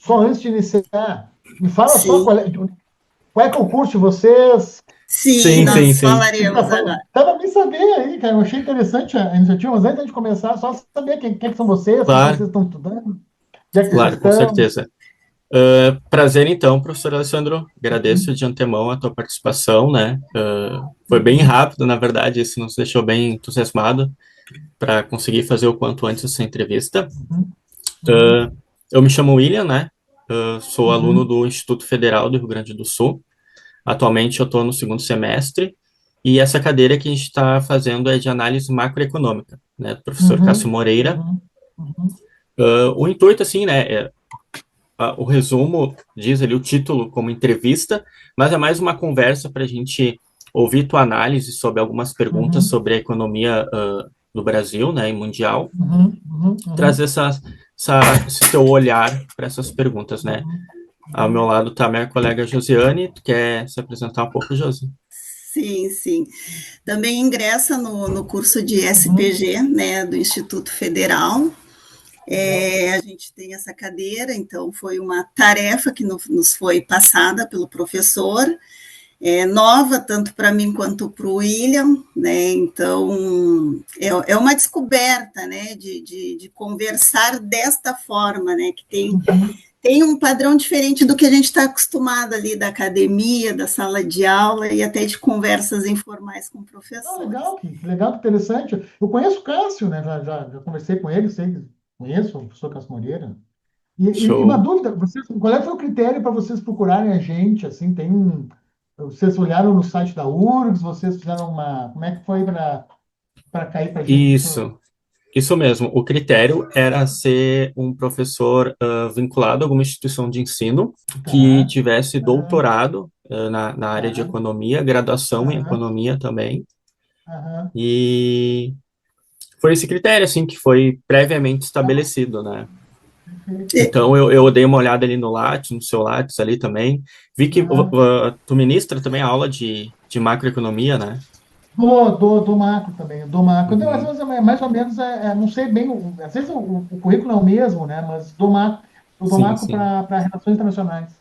só antes de iniciar, me fala só Sim, qual é que é o curso de vocês. sim, Sim, sim, nós sim. falaremos agora. Tava bem saber aí, cara. Eu achei interessante a iniciativa, mas antes de começar, só saber quem que são vocês, o que Claro, vocês estão estudando, onde é que vocês claro, com estão. certeza. Prazer, então, professor Alessandro. Agradeço de antemão a tua participação, né? Foi bem Uhum, rápido, na verdade, isso nos deixou bem entusiasmado para conseguir fazer o quanto antes essa entrevista. uhum, uhum, Uh, eu me chamo William, né? Sou aluno uhum, do Instituto Federal do Rio Grande do Sul. Atualmente eu estou no segundo semestre e essa cadeira que a gente está fazendo é de análise macroeconômica, né? Do professor Cássio uhum, Moreira. uhum, uhum, O intuito, assim, né? O resumo diz ali o título como entrevista, mas é mais uma conversa para a gente ouvir tua análise sobre algumas perguntas uhum, sobre a economia do Brasil, né, e mundial, uhum, uhum, trazer uhum, esse teu olhar para essas perguntas, né? uhum, Ao meu uhum. lado está minha colega Josiane. Tu quer se apresentar um pouco, Josi? Sim, sim. Também ingressa no curso de Uhum. SPG, né, do Instituto Federal. Legal. A gente tem essa cadeira, então foi uma tarefa que nos foi passada pelo professor, nova tanto para mim quanto para o William, né? Então é uma descoberta, né, de conversar desta forma, né, que Uhum. tem um padrão diferente do que a gente está acostumado ali da academia, da sala de aula e até de conversas informais com Ah, professores. legal, que legal, que interessante. Eu conheço o Cássio, né? Já conversei com ele, sei, conheço o professor Cássio Moreira. E uma Show. dúvida, qual é que foi o critério para vocês procurarem a gente? Assim, vocês olharam no site da URGS, vocês fizeram uma, como é que foi para cair para a gente? Isso mesmo. O critério era ser um professor vinculado a alguma instituição de ensino que Tá, tivesse aham, doutorado na área de tá, economia, graduação em aham, economia também. aham. E foi esse critério, assim, que foi previamente estabelecido, né? Perfeito. Então, eu dei uma olhada ali no Lattes, no seu Lattes ali também. Vi que Aham. tu ministra também a aula de macroeconomia, né? Do macro também, do macro. Então, às Uhum. vezes, mais ou menos, não sei bem, às vezes o currículo é o mesmo, né? Mas do Sim, macro sim. para relações internacionais,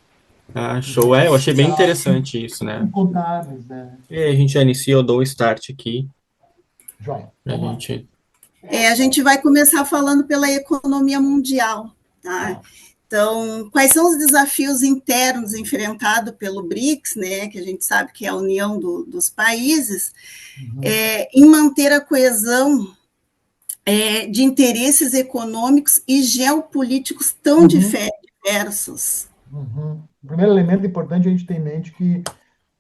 Ah, show. entendeu? Eu achei bem Para interessante isso, né? contábeis, né? E a gente já inicia, eu dou o start aqui, Joia, pra vamos lá. gente... A gente vai começar falando pela economia mundial, tá? Tá. Então, quais são os desafios internos enfrentados pelo BRICS, né, que a gente sabe que é a união dos países, Uhum, em manter a coesão de interesses econômicos e geopolíticos tão uhum, diversos? uhum. O primeiro elemento importante a gente ter em mente que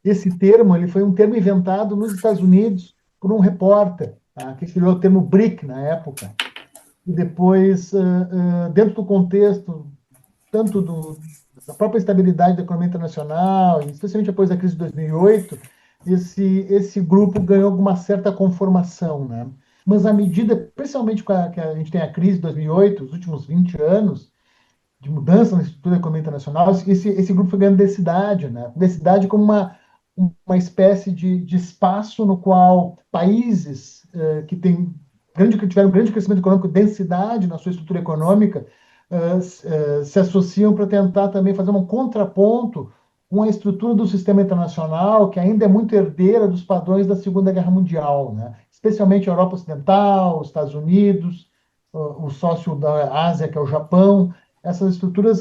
esse termo ele foi um termo inventado nos Estados Unidos por um repórter, tá? Que criou o termo BRIC na época. E depois, dentro do contexto tanto da própria estabilidade da economia internacional, e especialmente depois da crise de 2008, esse grupo ganhou uma certa conformação, né? Mas à medida, principalmente que a gente tem a crise de 2008, os últimos 20 anos de mudança na estrutura da economia internacional, esse grupo foi ganhando densidade, né? Densidade como uma espécie de espaço no qual países que tiveram grande crescimento econômico, densidade na sua estrutura econômica, se associam para tentar também fazer um contraponto com a estrutura do sistema internacional, que ainda é muito herdeira dos padrões da Segunda Guerra Mundial, né? Especialmente a Europa Ocidental, os Estados Unidos, o sócio da Ásia, que é o Japão. Essas estruturas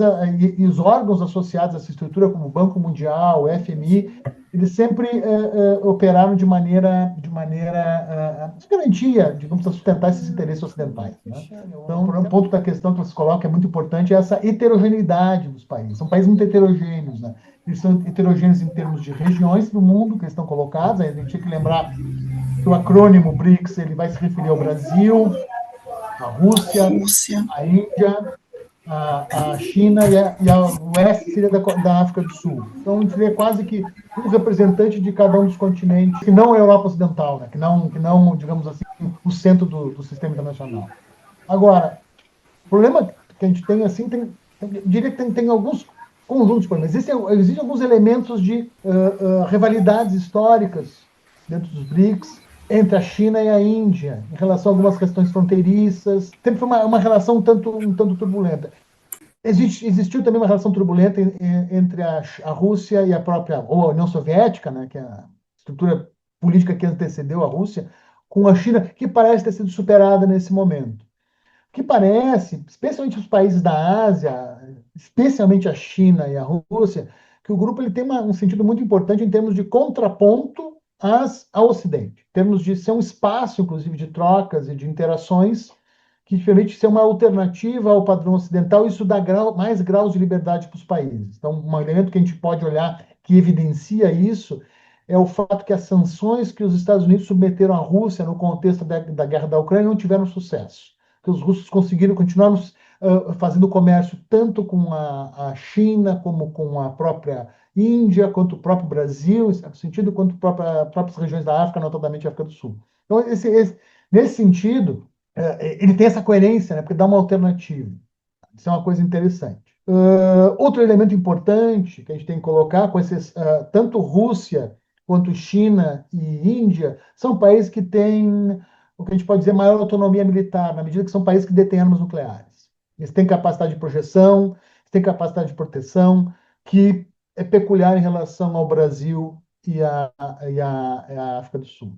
e os órgãos associados a essa estrutura, como o Banco Mundial, o FMI, eles sempre operaram de garantia, digamos, para sustentar esses interesses ocidentais, né? Então, um ponto da questão que você coloca é muito importante é essa heterogeneidade dos países. São países muito heterogêneos, né? Eles são heterogêneos em termos de regiões do mundo que eles estão colocados. A gente tinha que lembrar que o acrônimo BRICS ele vai se referir ao Brasil, à Rússia, Rússia. à Índia, a China e a oeste seria da África do Sul. Então, a gente seria quase que um representante de cada um dos continentes, que não é a Europa Ocidental, né? Que não, digamos assim, o centro do sistema internacional. Agora, o problema que a gente tem, assim, eu diria que tem alguns conjuntos de problemas. Existem alguns elementos de rivalidades históricas dentro dos BRICS entre a China e a Índia, em relação a algumas questões fronteiriças. Sempre foi uma relação um tanto turbulenta. Existiu também uma relação turbulenta entre a Rússia e a própria ou a União Soviética, né, que é a estrutura política que antecedeu a Rússia, com a China, que parece ter sido superada nesse momento. O que parece, especialmente os países da Ásia, especialmente a China e a Rússia, que o grupo ele tem um sentido muito importante em termos de contraponto ao Ocidente, em termos de ser um espaço, inclusive, de trocas e de interações que permite ser uma alternativa ao padrão ocidental, e isso dá mais graus de liberdade para os países. Então, um elemento que a gente pode olhar que evidencia isso é o fato que as sanções que os Estados Unidos submeteram à Rússia no contexto da guerra da Ucrânia não tiveram sucesso. Que os russos conseguiram continuar fazendo comércio tanto com a China, como com a própria Índia, quanto o próprio Brasil, em certo sentido, quanto próprias regiões da África, notadamente a África do Sul. Então, nesse sentido, ele tem essa coerência, né, porque dá uma alternativa. Isso é uma coisa interessante. Outro elemento importante que a gente tem que colocar, com esses, tanto Rússia quanto China e Índia, são países que têm o que a gente pode dizer maior autonomia militar, na medida que são países que detêm armas nucleares. Eles têm capacidade de projeção, eles têm capacidade de proteção, que é peculiar em relação ao Brasil e à África do Sul.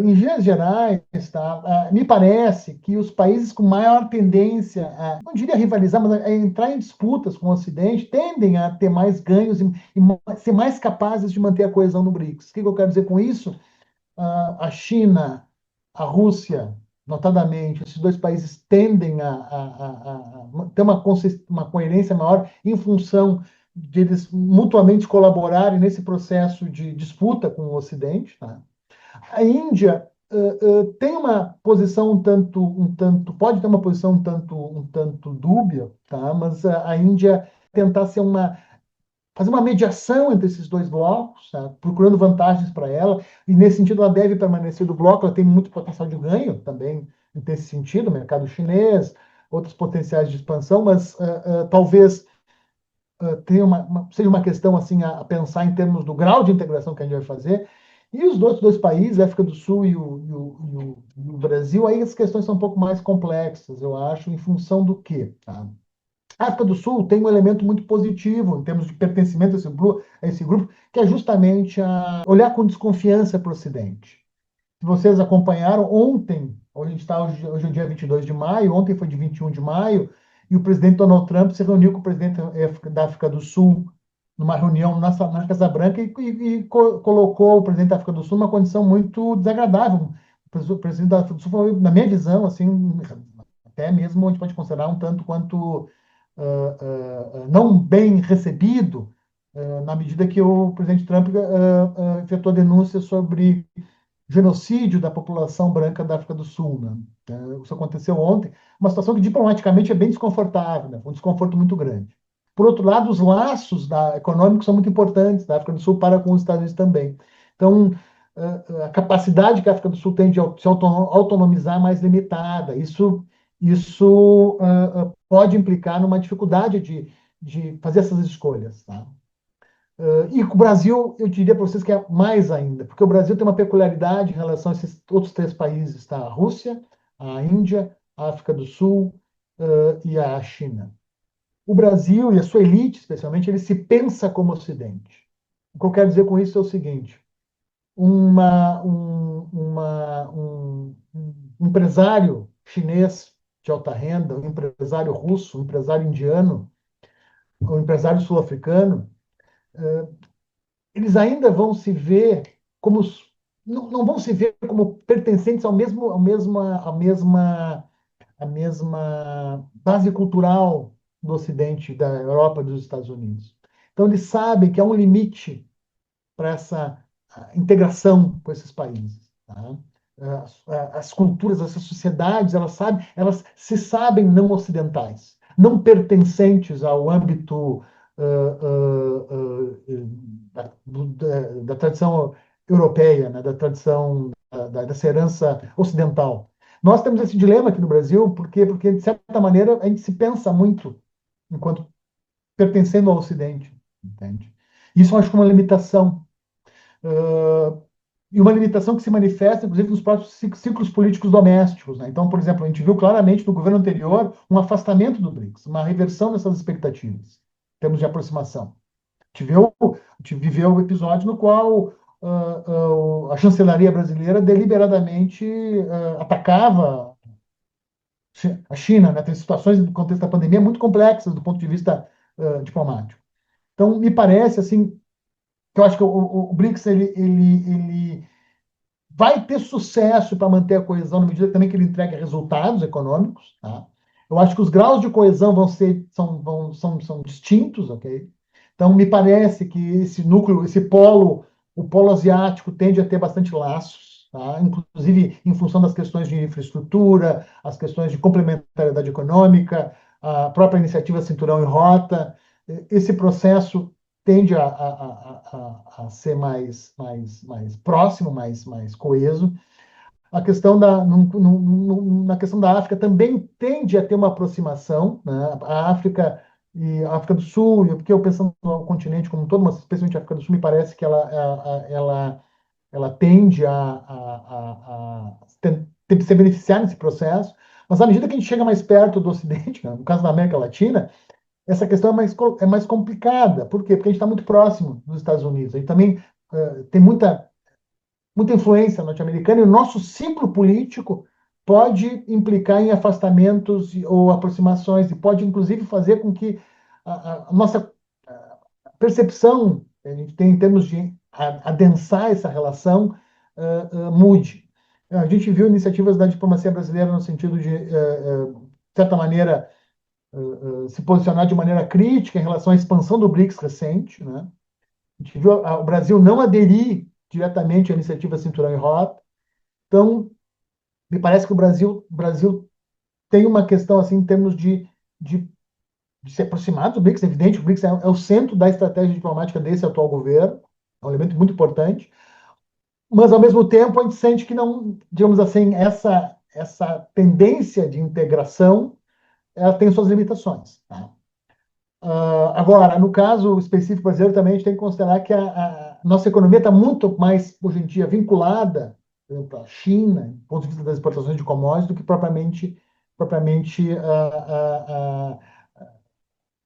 Em linhas gerais, tá, me parece que os países com maior tendência não diria rivalizar, mas a entrar em disputas com o Ocidente, tendem a ter mais ganhos e ser mais capazes de manter a coesão no BRICS. O que eu quero dizer com isso? A China, a Rússia, notadamente, esses dois países tendem a ter uma coerência maior em função de eles mutuamente colaborarem nesse processo de disputa com o Ocidente, tá? A Índia tem uma posição pode ter uma posição um tanto dúbia, tá? Mas a Índia tentar fazer uma mediação entre esses dois blocos, tá? Procurando vantagens para ela, e nesse sentido ela deve permanecer do bloco, ela tem muito potencial de ganho também nesse sentido, mercado chinês, outros potenciais de expansão, mas talvez seja uma questão assim a pensar em termos do grau de integração que a gente vai fazer. E os outros dois países, a África do Sul e o Brasil, aí as questões são um pouco mais complexas, eu acho, em função do quê? Tá? A África do Sul tem um elemento muito positivo em termos de pertencimento a esse grupo, que é justamente olhar com desconfiança para o Ocidente. Se vocês acompanharam, hoje é o dia 22 de maio, ontem foi de 21 de maio, e o presidente Donald Trump se reuniu com o presidente da África do Sul numa reunião na Casa Branca e colocou o presidente da África do Sul numa condição muito desagradável. O presidente da África do Sul foi, na minha visão, assim, até mesmo a gente pode considerar um tanto quanto não bem recebido, na medida que o presidente Trump efetuou denúncias sobre genocídio da população branca da África do Sul. Né? Isso aconteceu ontem, uma situação que diplomaticamente é bem desconfortável, né? Um desconforto muito grande. Por outro lado, os laços econômicos são muito importantes da África do Sul para com os Estados Unidos também. Então, a capacidade que a África do Sul tem de se autonomizar é mais limitada. Isso pode implicar numa dificuldade de fazer essas escolhas. Tá? E com o Brasil, eu diria para vocês que é mais ainda, porque o Brasil tem uma peculiaridade em relação a esses outros três países, tá? A Rússia, a Índia, a África do Sul, e a China. O Brasil e a sua elite, especialmente, ele se pensa como Ocidente. O que eu quero dizer com isso é o seguinte: um empresário chinês de alta renda, um empresário russo, um empresário indiano, um empresário sul-africano, eles ainda vão se ver como não vão se ver como pertencentes à mesma base cultural do Ocidente, da Europa e dos Estados Unidos. Então eles sabem que há um limite para essa integração com esses países. Tá? As culturas, essas sociedades, elas se sabem não ocidentais, não pertencentes ao âmbito da tradição europeia, né, da tradição dessa herança ocidental. Nós temos esse dilema aqui no Brasil, porque de certa maneira, a gente se pensa muito enquanto pertencendo ao Ocidente, entende? Isso eu acho que é uma limitação. e uma limitação que se manifesta, inclusive, nos próprios ciclos políticos domésticos, né? Então, por exemplo, a gente viu claramente no governo anterior um afastamento do BRICS, uma reversão dessas expectativas, em termos de aproximação. A gente viveu um episódio no qual a chancelaria brasileira deliberadamente atacava a China, né? Tem situações no contexto da pandemia muito complexas do ponto de vista diplomático. Então, me parece assim que eu acho que o BRICS ele vai ter sucesso para manter a coesão na medida também que ele entrega resultados econômicos. Tá? Eu acho que os graus de coesão são distintos, ok? Então, me parece que esse núcleo, o polo asiático tende a ter bastante laços, tá? Inclusive em função das questões de infraestrutura, as questões de complementariedade econômica, a própria iniciativa Cinturão e Rota. Esse processo tende a ser mais próximo, mais coeso. A questão na questão da África também tende a ter uma aproximação, né? A África e a África do Sul, porque eu pensando no continente como um todo, mas especialmente a África do Sul, me parece que ela tende a se beneficiar nesse processo, mas à medida que a gente chega mais perto do Ocidente, né? No caso da América Latina, essa questão é mais complicada. Por quê? Porque a gente está muito próximo dos Estados Unidos. A gente também tem muita influência norte-americana e o nosso ciclo político pode implicar em afastamentos ou aproximações e pode, inclusive, fazer com que a nossa percepção, a gente tem em termos de adensar essa relação, mude. A gente viu iniciativas da diplomacia brasileira no sentido de certa maneira, se posicionar de maneira crítica em relação à expansão do BRICS recente, né? A gente viu o Brasil não aderir diretamente à iniciativa Cinturão e Rota. Então, me parece que o Brasil tem uma questão assim em termos de se aproximar do BRICS, é evidente, o BRICS é o centro da estratégia diplomática desse atual governo, é um elemento muito importante, mas ao mesmo tempo a gente sente que não, digamos assim, essa tendência de integração, ela tem suas limitações. Tá? Agora, no caso específico brasileiro, também a gente tem que considerar que a nossa economia está muito mais, hoje em dia, vinculada, por exemplo, à China, do ponto de vista das exportações de commodities, do que propriamente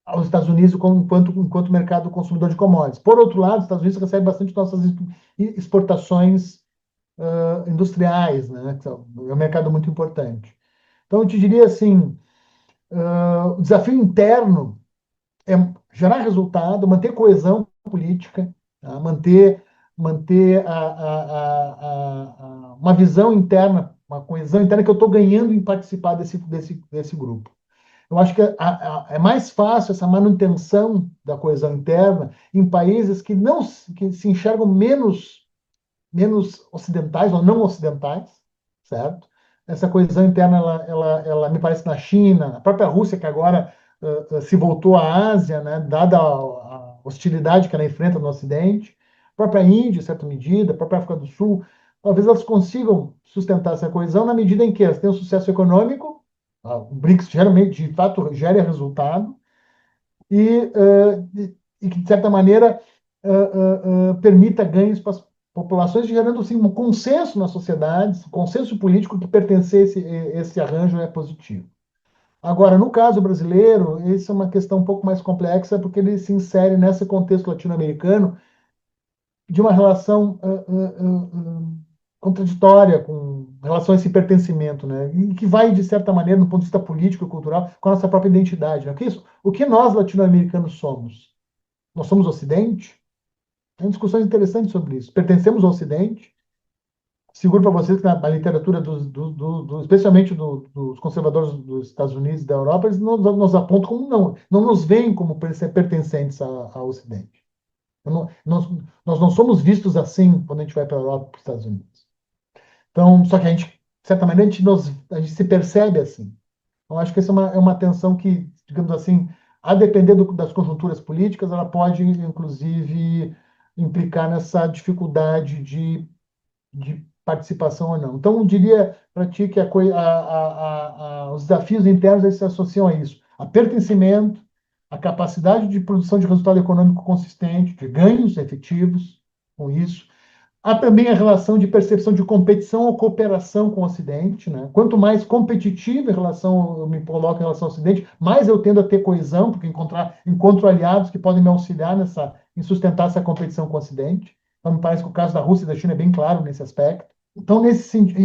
aos Estados Unidos enquanto mercado consumidor de commodities. Por outro lado, os Estados Unidos recebem bastante nossas exportações industriais, né? Que é um mercado muito importante. Então, eu te diria assim, o desafio interno é gerar resultado, manter coesão política, tá? manter uma visão interna, uma coesão interna que eu estou ganhando em participar desse grupo. Eu acho que é mais fácil essa manutenção da coesão interna em países que se enxergam menos ocidentais ou não ocidentais, certo? Essa coesão interna, ela me parece na China, a própria Rússia, que agora se voltou à Ásia, né, dada a hostilidade que ela enfrenta no Ocidente, a própria Índia, em certa medida, a própria África do Sul, talvez elas consigam sustentar essa coesão na medida em que elas têm um sucesso econômico, o BRICS geralmente, de fato, gera resultado, e que, de certa maneira, permita ganhos para as populações, gerando assim, um consenso nas sociedades, um consenso político que pertencer esse arranjo é positivo. Agora, no caso brasileiro, isso é uma questão um pouco mais complexa, porque ele se insere nesse contexto latino-americano de uma relação contraditória com relação a esse pertencimento, né? E que vai, de certa maneira, do ponto de vista político e cultural, com a nossa própria identidade. Né? O que nós, latino-americanos, somos? Nós somos Ocidente? Tem discussões interessantes sobre isso. Pertencemos ao Ocidente? Seguro para vocês que na literatura, especialmente dos conservadores dos Estados Unidos e da Europa, eles nos apontam como não nos veem como pertencentes ao Ocidente. Nós não somos vistos assim quando a gente vai para a Europa e para os Estados Unidos. Então, só que a gente, de certa maneira, a gente se percebe assim. Então, acho que essa é uma tensão que, digamos assim, a depender das conjunturas políticas, ela pode, inclusive, implicar nessa dificuldade de participação ou não. Então, eu diria para ti que os desafios internos eles se associam a isso. A pertencimento, a capacidade de produção de resultado econômico consistente, de ganhos efetivos com isso, Há também a relação de percepção de competição ou cooperação com o Ocidente, né? Quanto mais competitivo eu me coloco em relação ao Ocidente, mais eu tendo a ter coesão, porque encontro aliados que podem me auxiliar em sustentar essa competição com o Ocidente. Então, me parece que o caso da Rússia e da China é bem claro nesse aspecto. Então, nesse sentido,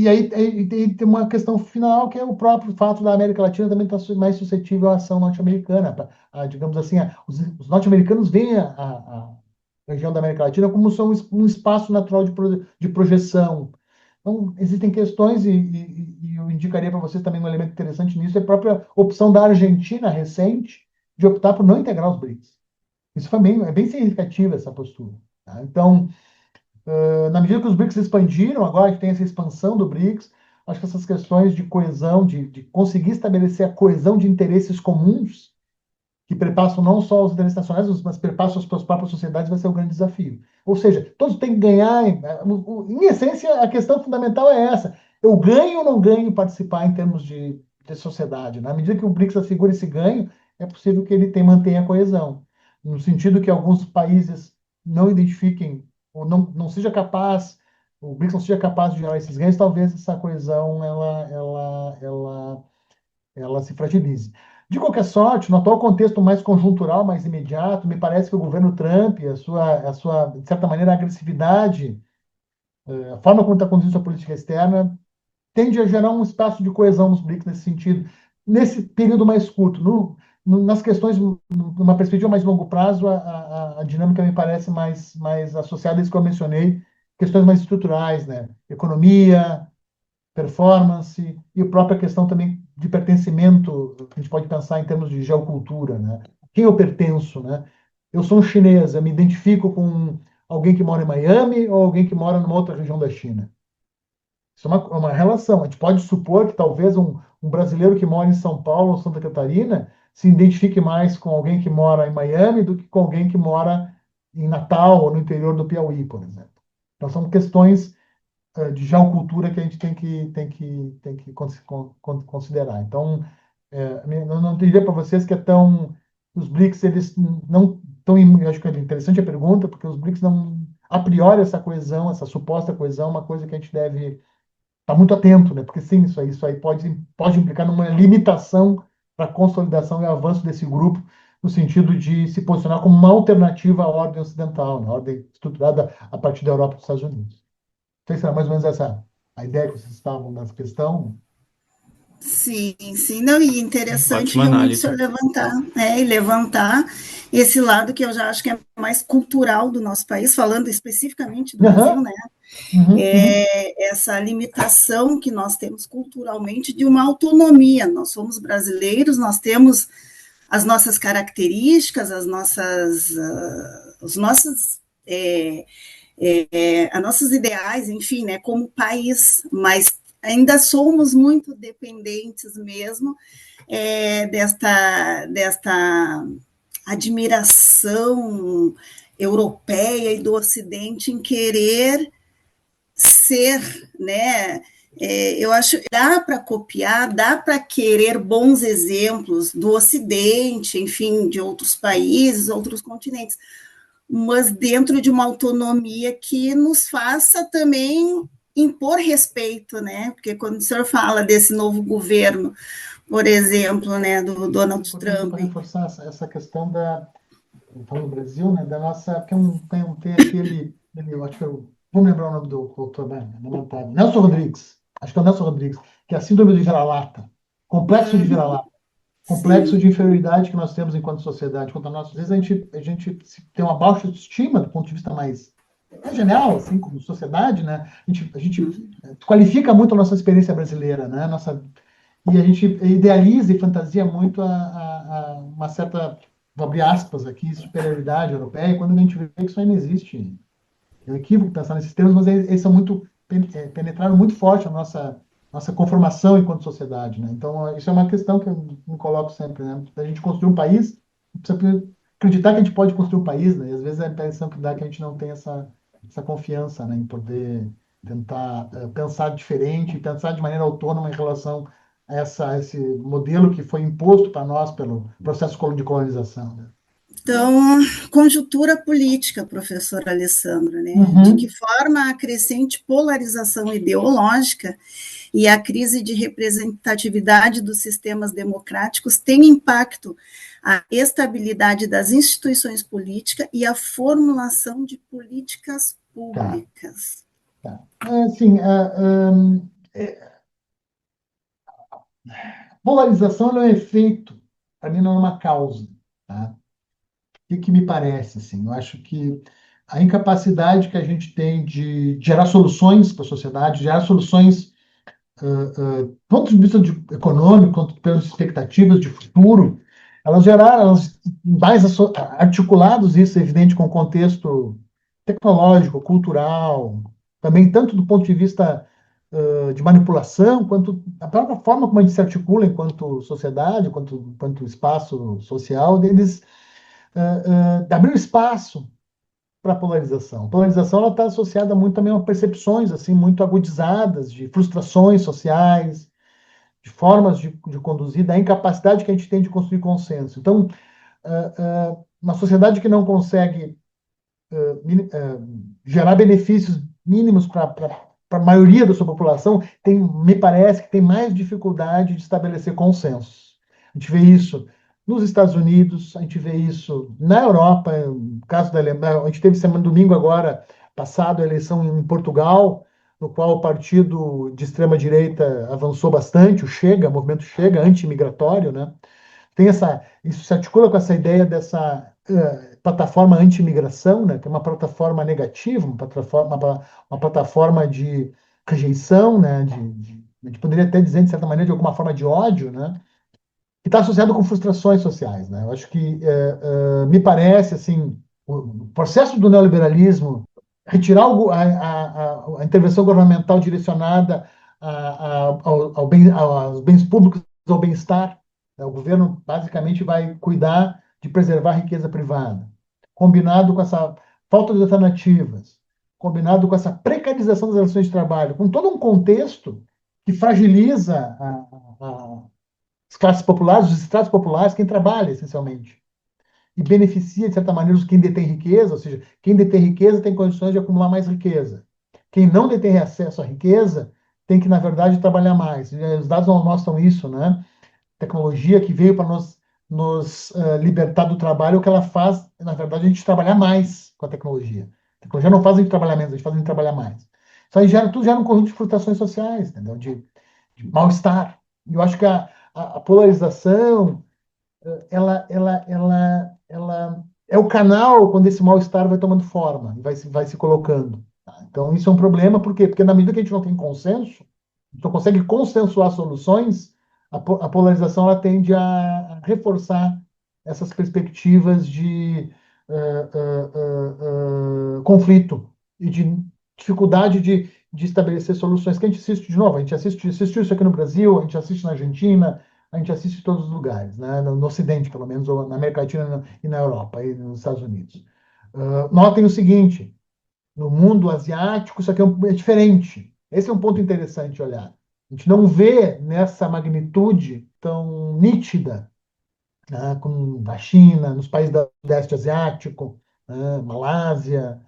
aí tem uma questão final, que é o próprio fato da América Latina também estar mais suscetível à ação norte-americana. Digamos assim, os norte-americanos veem a região da América Latina como são um espaço natural de projeção. Então, existem questões, e eu indicaria para vocês também um elemento interessante nisso, é a própria opção da Argentina recente de optar por não integrar os BRICS. Isso é bem significativa, essa postura. Tá? Então, na medida que os BRICS expandiram, agora que tem essa expansão do BRICS, acho que essas questões de coesão, de conseguir estabelecer a coesão de interesses comuns, que perpassam não só os interesses nacionais, mas perpassam as suas próprias sociedades, vai ser um grande desafio. Ou seja, todos têm que ganhar. Em essência, a questão fundamental é essa. Eu ganho ou não ganho participar em termos de sociedade? Na medida que o BRICS assegura esse ganho, é possível que ele mantenha a coesão. No sentido que alguns países não identifiquem, ou não seja capaz, o BRICS não seja capaz de gerar esses ganhos, talvez essa coesão ela se fragilize. De qualquer sorte, no atual contexto mais conjuntural, mais imediato, me parece que o governo Trump, de certa maneira, agressividade, a forma como está conduzindo sua política externa, tende a gerar um espaço de coesão nos BRICS nesse sentido, nesse período mais curto. Nas questões, numa perspectiva mais longo prazo, a dinâmica me parece mais associada a isso que eu mencionei, questões mais estruturais, né? Economia, performance e a própria questão também de pertencimento, que a gente pode pensar em termos de geocultura, né? Quem eu pertenço, né? Eu sou um chinês, eu me identifico com alguém que mora em Miami ou alguém que mora numa outra região da China. Isso é uma relação. A gente pode supor que talvez um brasileiro que mora em São Paulo ou Santa Catarina se identifique mais com alguém que mora em Miami do que com alguém que mora em Natal ou no interior do Piauí, por exemplo. Então, são questões de geocultura que a gente tem que considerar. Então, eu não diria para vocês que os BRICS, eles não estão, eu acho que é interessante a pergunta, porque os BRICS não, a priori, essa coesão, essa suposta coesão, é uma coisa que a gente deve estar muito atento, né? Porque sim, isso aí pode implicar numa limitação para a consolidação e avanço desse grupo, no sentido de se posicionar como uma alternativa à ordem ocidental, na ordem estruturada a partir da Europa e dos Estados Unidos. Não sei se era mais ou menos essa a ideia que vocês estavam nessa questão. Sim, sim, não, e interessante Ótima realmente o análise. senhor levantar, né, e levantar esse lado que eu já acho que é mais cultural do nosso país, falando especificamente do Brasil, Aham, né, uhum. essa limitação que nós temos culturalmente de uma autonomia. Nós somos brasileiros, nós temos as nossas características, os nossos, as nossos ideais, enfim, né, como país, mas ainda somos muito dependentes mesmo desta admiração europeia e do Ocidente em querer ser, né? Eu acho que dá para copiar, dá para querer bons exemplos do Ocidente, enfim, de outros países, outros continentes, mas dentro de uma autonomia que nos faça também impor respeito, né? Porque quando o senhor fala desse novo governo, por exemplo, né, do É Donald importante Trump. para reforçar essa questão falando do Brasil, né, da nossa, porque tem eu acho que eu vou lembrar o nome do doutor, lamentável, Nelson Rodrigues, acho que é o Nelson Rodrigues, que é a síndrome de vira-lata, complexo de Uhum, vira-lata, complexo sim, de inferioridade que nós temos enquanto sociedade, quanto a nós, às vezes a gente tem uma baixa autoestima do ponto de vista mais geral, assim, como sociedade, né? A gente qualifica muito a nossa experiência brasileira, né? E a gente idealiza e fantasia muito uma certa, vou abrir aspas aqui, superioridade europeia, quando a gente vê que isso aí não existe. É um equívoco pensar nesses termos, mas eles são penetraram muito forte a nossa conformação enquanto sociedade, né? Então, isso é uma questão que eu me coloco sempre, né? Da gente construir um país, precisa acreditar que a gente pode construir um país, né? E às vezes a impressão que dá é que a gente não tem essa confiança, né? Em poder tentar pensar diferente, pensar de maneira autônoma em relação a esse modelo que foi imposto para nós pelo processo de colonização, né? Então, conjuntura política, professor Alessandro, né? De que forma a crescente polarização ideológica e a crise de representatividade dos sistemas democráticos tem impacto a estabilidade das instituições políticas e a formulação de políticas públicas. Tá. Assim, polarização é um efeito, para mim não é uma causa. Tá? O que me parece? Assim, eu acho que a incapacidade que a gente tem de gerar soluções para a sociedade, gerar soluções tanto do ponto de vista econômico, quanto pelas expectativas de futuro, elas geraram, elas mais articulados, isso é evidente, com o contexto tecnológico, cultural, também tanto do ponto de vista de manipulação, quanto a própria forma como a gente se articula enquanto sociedade, quanto espaço social, deles abrir espaço para a polarização. A polarização está associada muito também a percepções assim muito agudizadas de frustrações sociais, de formas de conduzir, da incapacidade que a gente tem de construir consenso. Então, uma sociedade que não consegue gerar benefícios mínimos para a maioria da sua população, me parece que tem mais dificuldade de estabelecer consensos. A gente vê isso nos Estados Unidos, a gente vê isso na Europa, no caso da Alemanha, a gente teve domingo agora passado a eleição em Portugal, no qual o partido de extrema-direita avançou bastante, o Chega, o movimento Chega, anti-migratório, né? Isso se articula com essa ideia dessa plataforma anti-imigração, né, que é uma plataforma negativa, uma plataforma de rejeição, né, a gente poderia até dizer, de certa maneira, de alguma forma de ódio, né, que está associado com frustrações sociais. Né? Eu acho que, me parece, assim, o processo do neoliberalismo, retirar a intervenção governamental direcionada aos bens públicos, ao bem-estar, né? O governo basicamente vai cuidar de preservar a riqueza privada, combinado com essa falta de alternativas, combinado com essa precarização das relações de trabalho, com todo um contexto que fragiliza as classes populares, os estratos populares, quem trabalha, essencialmente, e beneficia, de certa maneira, quem detém riqueza, ou seja, quem detém riqueza tem condições de acumular mais riqueza. Quem não detém acesso à riqueza tem que, na verdade, trabalhar mais. Os dados não mostram isso, né? Tecnologia que veio para nos libertar do trabalho, o que ela faz, na verdade, a gente trabalhar mais com a tecnologia. A tecnologia não faz a gente trabalhar menos, a gente faz a gente trabalhar mais. Isso aí tudo gera um conjunto de frustrações sociais, entendeu? De mal-estar. Eu acho que a polarização, ela é o canal quando esse mal-estar vai tomando forma e vai se colocando. Tá? Então, isso é um problema, por quê? Porque na medida que a gente não tem consenso, a gente não consegue consensuar soluções, a polarização ela tende a reforçar essas perspectivas de conflito e de dificuldade de estabelecer soluções que a gente assiste de novo. A gente assistiu isso aqui no Brasil, a gente assiste na Argentina, a gente assiste em todos os lugares, né? No Ocidente, pelo menos, ou na América Latina e na Europa, e nos Estados Unidos. Notem o seguinte, no mundo asiático, isso aqui é diferente. Esse é um ponto interessante de olhar. A gente não vê nessa magnitude tão nítida, né, como a China, nos países do Sudeste Asiático, né, Malásia,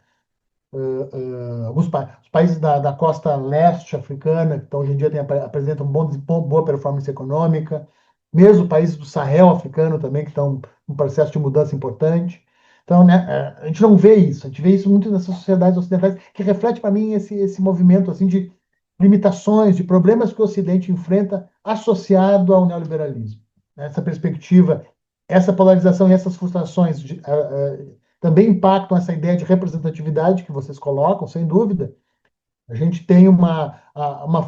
os países da costa leste africana, que então, hoje em dia apresentam boa performance econômica, mesmo países do Sahel africano também, que estão em um processo de mudança importante. Então, né, a gente não vê isso, a gente vê isso muito nessas sociedades ocidentais, que reflete para mim esse movimento assim de limitações, de problemas que o Ocidente enfrenta associado ao neoliberalismo. Essa perspectiva, essa polarização e essas frustrações também impactam essa ideia de representatividade que vocês colocam, sem dúvida. A gente tem uma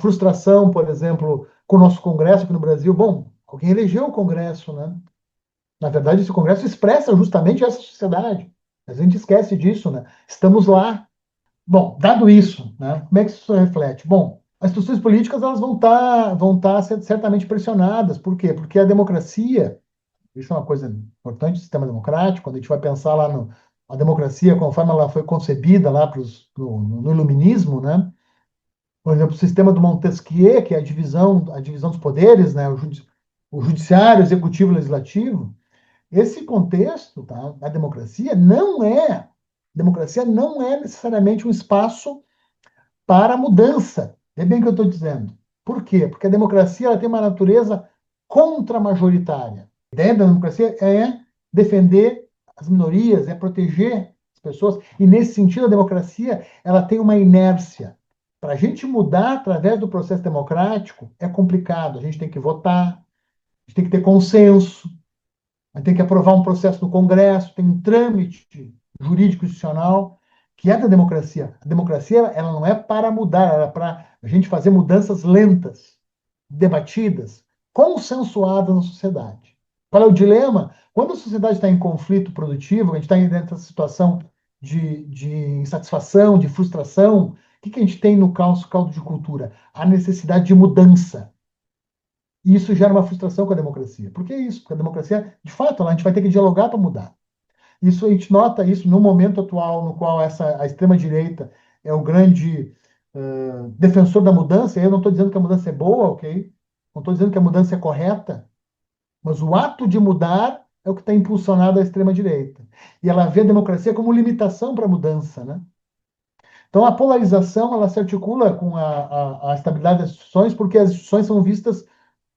frustração, por exemplo, com o nosso Congresso aqui no Brasil. Bom, alguém elegeu o Congresso, né? Na verdade, esse Congresso expressa justamente essa sociedade. A gente esquece disso, né? Estamos lá. Bom, dado isso, né, como é que isso reflete? Bom, as instituições políticas elas vão tá certamente pressionadas. Por quê? Porque a democracia, isso é uma coisa importante do sistema democrático, quando a gente vai pensar lá a democracia, conforme ela foi concebida lá no iluminismo, né? Por exemplo, o sistema do Montesquieu, que é a divisão dos poderes, né? O judiciário, executivo e legislativo, Esse contexto, tá, a democracia não é necessariamente um espaço para mudança. É bem o que eu estou dizendo. Por quê? Porque a democracia ela tem uma natureza contra-majoritária. A ideia da democracia é defender as minorias, é proteger as pessoas. E, nesse sentido, a democracia ela tem uma inércia. Para a gente mudar através do processo democrático é complicado. A gente tem que votar, a gente tem que ter consenso, a gente tem que aprovar um processo no Congresso, tem um trâmite jurídico institucional que é da democracia. A democracia ela não é para mudar, ela é para a gente fazer mudanças lentas, debatidas, consensuadas na sociedade. Qual é o dilema? Quando a sociedade está em conflito produtivo, a gente está dentro dessa situação de insatisfação, de frustração, o que a gente tem no caldo de cultura? A necessidade de mudança. E isso gera uma frustração com a democracia. Por que isso? Porque a democracia, de fato, a gente vai ter que dialogar para mudar. Isso a gente nota isso no momento atual, no qual a extrema-direita é o grande defensor da mudança. Eu não estou dizendo que a mudança é boa, ok? Não estou dizendo que a mudança é correta, mas o ato de mudar é o que está impulsionado à extrema-direita. E ela vê a democracia como limitação para a mudança, né? Então, a polarização ela se articula com a estabilidade das instituições, porque as instituições são vistas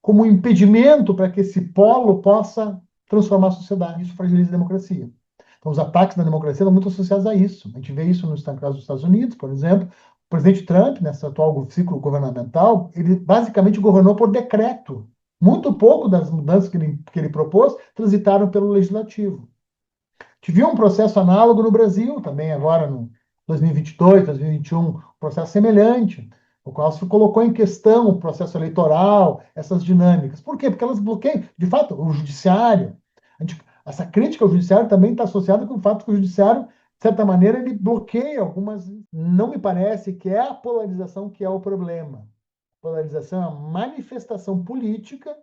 como um impedimento para que esse polo possa transformar a sociedade. Isso fragiliza a democracia. Então, os ataques da democracia estão muito associados a isso. A gente vê isso no caso dos Estados Unidos, por exemplo. O presidente Trump, nesse atual ciclo governamental, ele basicamente governou por decreto. Muito pouco das mudanças que ele propôs transitaram pelo legislativo. Tive um processo análogo no Brasil, também agora no 2022, 2021, um processo semelhante, o qual se colocou em questão o processo eleitoral, essas dinâmicas. Por quê? Porque elas bloqueiam, de fato, o judiciário. Essa crítica ao judiciário também está associada com o fato que o judiciário, de certa maneira, ele bloqueia algumas. Não me parece que é a polarização que é o problema. A polarização é a manifestação política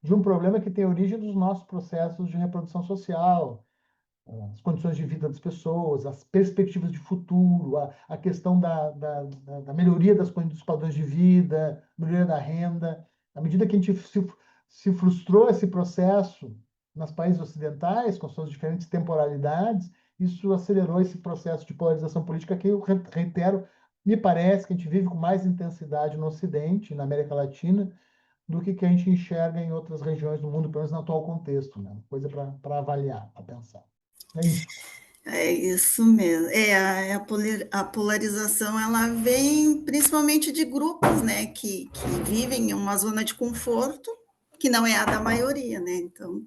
de um problema que tem origem nos nossos processos de reprodução social, as condições de vida das pessoas, as perspectivas de futuro, a questão da melhoria dos padrões de vida, melhoria da renda. À medida que a gente se frustrou esse processo nos países ocidentais, com suas diferentes temporalidades, isso acelerou esse processo de polarização política que eu reitero, me parece que a gente vive com mais intensidade no Ocidente, na América Latina, do que a gente enxerga em outras regiões do mundo, pelo menos no atual contexto, né? Coisa para avaliar, para pensar. É isso. É isso mesmo. A polarização ela vem principalmente de grupos, né, que vivem em uma zona de conforto que não é a da maioria, né? Então,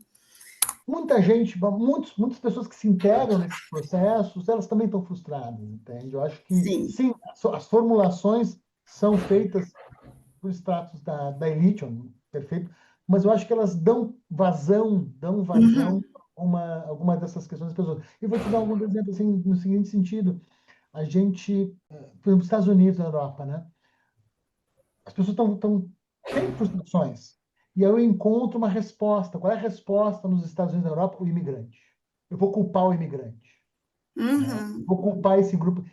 Muita gente, muitas pessoas que se integram nesses processos, elas também estão frustradas, entende? Eu acho que, sim. sim, as formulações são feitas por estratos da elite, perfeito, mas eu acho que elas dão vazão a alguma dessas questões das pessoas. E vou te dar alguns exemplos assim, no seguinte sentido. A gente, por exemplo, nos Estados Unidos, na Europa, né? As pessoas têm frustrações. E aí eu encontro uma resposta. Qual é a resposta nos Estados Unidos e na Europa? O imigrante. Eu vou culpar o imigrante. Né? Uhum. Vou culpar esse grupo,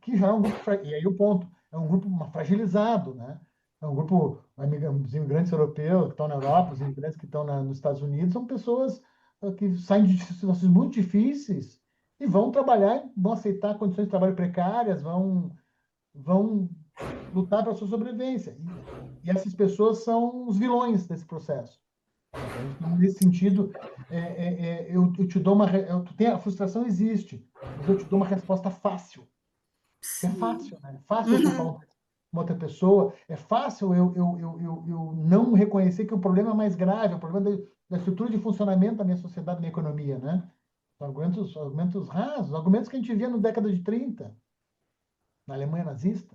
que já é um grupo, e aí o ponto, é um grupo fragilizado, né? É um grupo, os imigrantes europeus que estão na Europa, os imigrantes que estão nos Estados Unidos, são pessoas que saem de situações muito difíceis e vão trabalhar, vão aceitar condições de trabalho precárias, vão lutar pela sua sobrevivência. E essas pessoas são os vilões desse processo. Então, nesse sentido, eu te dou a frustração existe, mas eu te dou uma resposta fácil. É fácil, né? É fácil eu culpar uma outra pessoa, é fácil eu não reconhecer que o problema é mais grave, é o problema da estrutura de funcionamento da minha sociedade, da minha economia, né? Argumentos rasos, argumentos que a gente via na década de 30, na Alemanha nazista,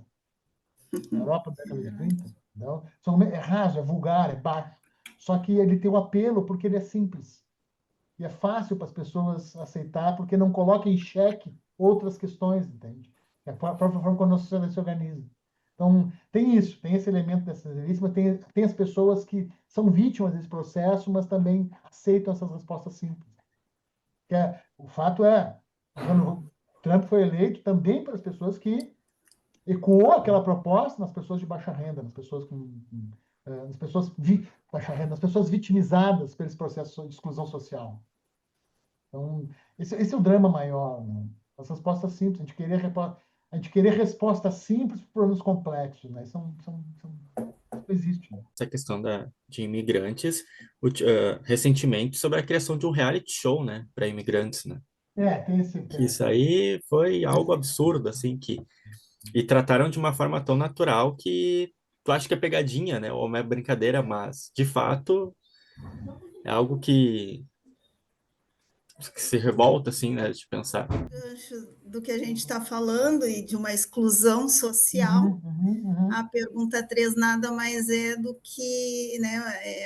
na Europa da década de 30. Não? É raso, é vulgar, é baixo. Só que ele tem o apelo porque ele é simples. E é fácil para as pessoas aceitar porque não coloca em xeque outras questões, entende? É a própria forma como a sociedade se organiza. Então, tem isso, tem esse elemento dessas elites, mas tem as pessoas que são vítimas desse processo, mas também aceitam essas respostas simples. O fato é, o Trump foi eleito também pelas pessoas que ecoou aquela proposta nas pessoas de baixa renda, nas pessoas baixa renda, nas pessoas vitimizadas por esse processo de exclusão social. Então, esse é o drama maior, né? As respostas simples, a gente querer respostas simples para problemas complexos, né? Isso não existe, né? Essa questão de imigrantes, recentemente, sobre a criação de um reality show, né, para imigrantes, né? Tem esse... Que isso aí foi algo absurdo, assim, e trataram de uma forma tão natural que tu acha que é pegadinha, né, ou é brincadeira, mas, de fato, é algo que se revolta, assim, né, de pensar. Do que a gente está falando e de uma exclusão social, a pergunta 3 nada mais é do que, né,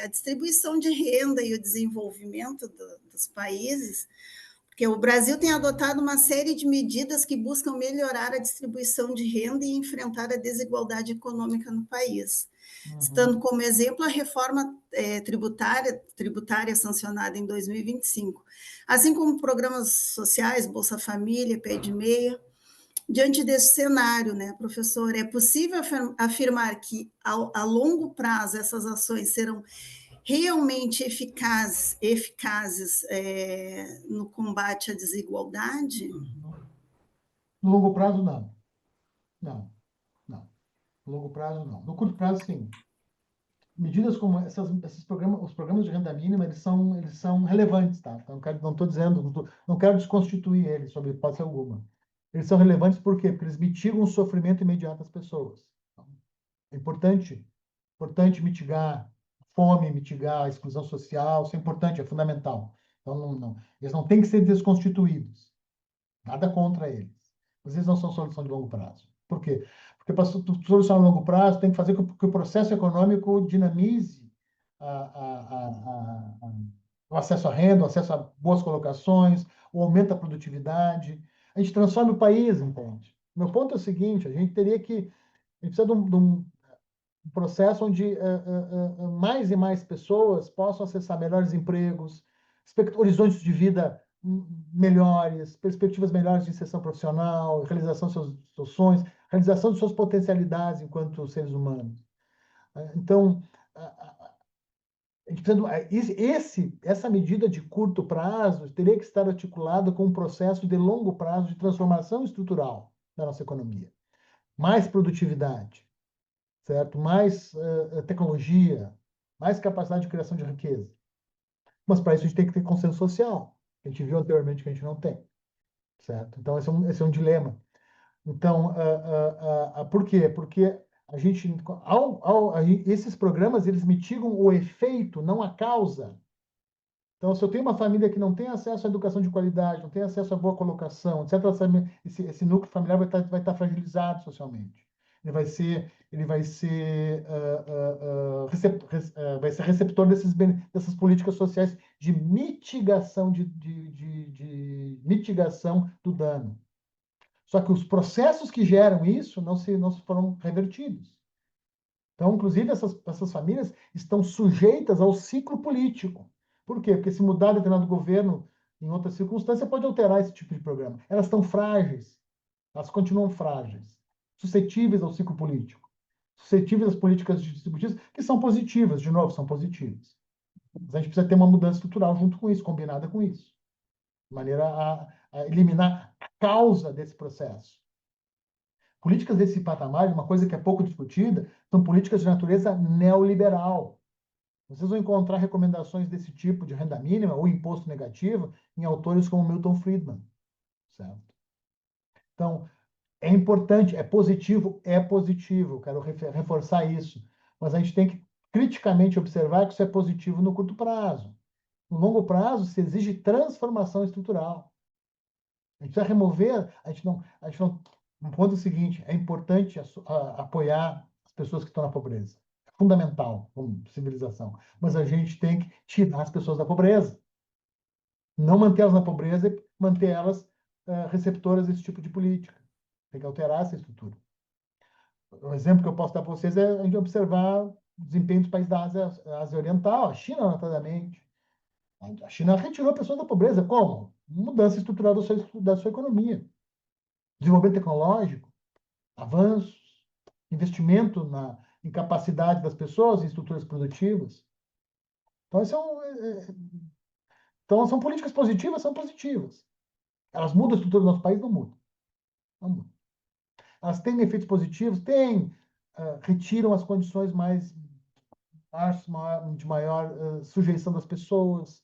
a distribuição de renda e o desenvolvimento dos países, porque o Brasil tem adotado uma série de medidas que buscam melhorar a distribuição de renda e enfrentar a desigualdade econômica no país. Estando como exemplo a reforma tributária sancionada em 2025, assim como programas sociais, Bolsa Família, Pé de Meia. Diante desse cenário, né, professor, é possível afirmar que, a longo prazo, essas ações serão realmente eficazes no combate à desigualdade? No longo prazo, não. Não, não. No longo prazo, não. No curto prazo, sim. Medidas como esses programas, os programas de renda mínima, eles são relevantes, tá? Então, não estou dizendo, não quero desconstituir eles, sob hipótese alguma. Eles são relevantes por quê? Porque eles mitigam o sofrimento imediato das pessoas. Então, é importante mitigar a fome, mitigar a exclusão social, isso é importante, é fundamental. Então, eles não têm que ser desconstituídos. Nada contra eles. Mas eles não são solução de longo prazo. Por quê? Porque para solucionar a longo prazo, tem que fazer com que o processo econômico dinamize o acesso à renda, o acesso a boas colocações, o aumento da produtividade. A gente transforma o país, entende? Meu ponto é o seguinte, a gente precisa de um processo onde mais e mais pessoas possam acessar melhores empregos, horizontes de vida melhores, perspectivas melhores de inserção profissional, realização dos seus sonhos, realização de suas potencialidades enquanto seres humanos. Então, a gente precisa, essa medida de curto prazo teria que estar articulada com um processo de longo prazo de transformação estrutural da nossa economia. Mais produtividade, certo? Mais tecnologia, mais capacidade de criação de riqueza. Mas para isso a gente tem que ter consenso social. A gente viu anteriormente que a gente não tem, certo? Então esse é um dilema. Então, por quê? Porque esses programas eles mitigam o efeito, não a causa. Então, se eu tenho uma família que não tem acesso à educação de qualidade, não tem acesso à boa colocação, etc., esse núcleo familiar vai estar fragilizado socialmente. Ele vai ser, vai ser receptor dessas políticas sociais de mitigação, de mitigação do dano. Só que os processos que geram isso não se foram revertidos. Então, inclusive, essas famílias estão sujeitas ao ciclo político. Por quê? Porque se mudar determinado governo em outra circunstância, pode alterar esse tipo de programa. Elas estão frágeis, elas continuam frágeis, suscetíveis ao ciclo político, suscetíveis às políticas distributivas, que são positivas, de novo, são positivas. Mas a gente precisa ter uma mudança estrutural junto com isso, combinada com isso, de maneira a eliminar a causa desse processo. Políticas desse patamar, uma coisa que é pouco discutida, são políticas de natureza neoliberal. Vocês vão encontrar recomendações desse tipo de renda mínima ou imposto negativo em autores como Milton Friedman, certo? Então, é importante, é positivo, quero reforçar isso, mas a gente tem que criticamente observar que isso é positivo no curto prazo. No longo prazo, se exige transformação estrutural. A gente precisa remover, a gente não, um ponto é o seguinte, é importante apoiar as pessoas que estão na pobreza. É fundamental como civilização. Mas a gente tem que tirar as pessoas da pobreza. Não mantê-las na pobreza e manter elas receptoras desse tipo de política. Tem que alterar essa estrutura. Um exemplo que eu posso dar para vocês é a gente observar o desempenho dos países da Ásia Oriental, a China, notadamente. A China retirou pessoas da pobreza. Como? Mudança estrutural da sua economia. Desenvolvimento tecnológico, avanços, investimento em capacidade das pessoas, em estruturas produtivas. Então, Então, são políticas positivas, são positivas. Elas mudam a estrutura do nosso país? Não mudam. Não mudam. Elas têm efeitos positivos? Têm. Retiram as condições de maior sujeição das pessoas,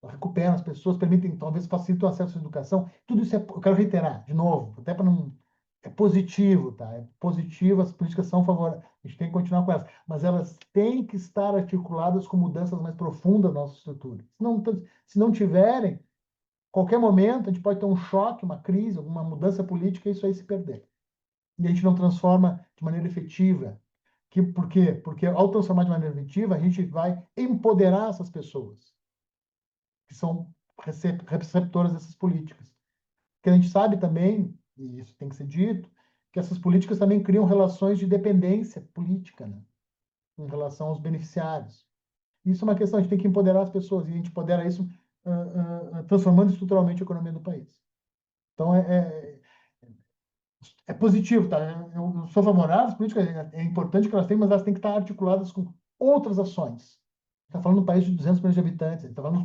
recuperam as pessoas, permitem, talvez facilitam o acesso à educação. Tudo isso eu quero reiterar, de novo, até para não. É positivo, tá? É positivo, as políticas são favoráveis, a gente tem que continuar com elas, mas elas têm que estar articuladas com mudanças mais profundas da nossa estrutura. Se não tiverem, qualquer momento a gente pode ter um choque, uma crise, alguma mudança política e isso aí se perder. E a gente não transforma de maneira efetiva. Por quê? Porque ao transformar de maneira efetiva, a gente vai empoderar essas pessoas que são receptoras dessas políticas. Porque a gente sabe também, e isso tem que ser dito, que essas políticas também criam relações de dependência política, né, em relação aos beneficiários. Isso é uma questão, a gente tem que empoderar as pessoas, e a gente empodera isso transformando estruturalmente a economia do país. Então, é positivo, tá? Eu sou favorável às políticas, é importante que elas tenham, mas elas têm que estar articuladas com outras ações. Está falando de um país de 200 milhões de habitantes, está falando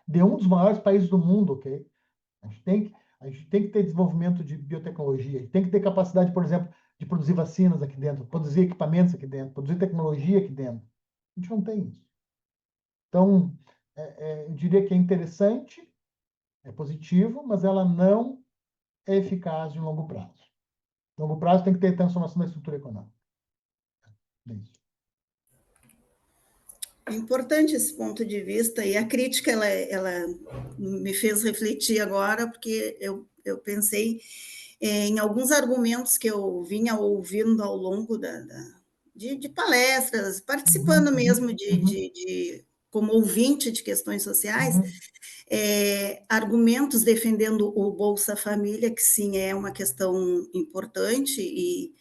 de um dos maiores países do mundo, ok? A gente tem que ter desenvolvimento de biotecnologia, a gente tem que ter capacidade, por exemplo, de produzir vacinas aqui dentro, produzir equipamentos aqui dentro, produzir tecnologia aqui dentro. A gente não tem isso. Então, eu diria que é interessante, é positivo, mas ela não é eficaz de longo prazo. Longo prazo tem que ter transformação da estrutura econômica. É isso. É importante esse ponto de vista, e a crítica ela me fez refletir agora, porque eu pensei em alguns argumentos que eu vinha ouvindo ao longo de palestras, participando mesmo como ouvinte de questões sociais, argumentos defendendo o Bolsa Família, que sim é uma questão importante, e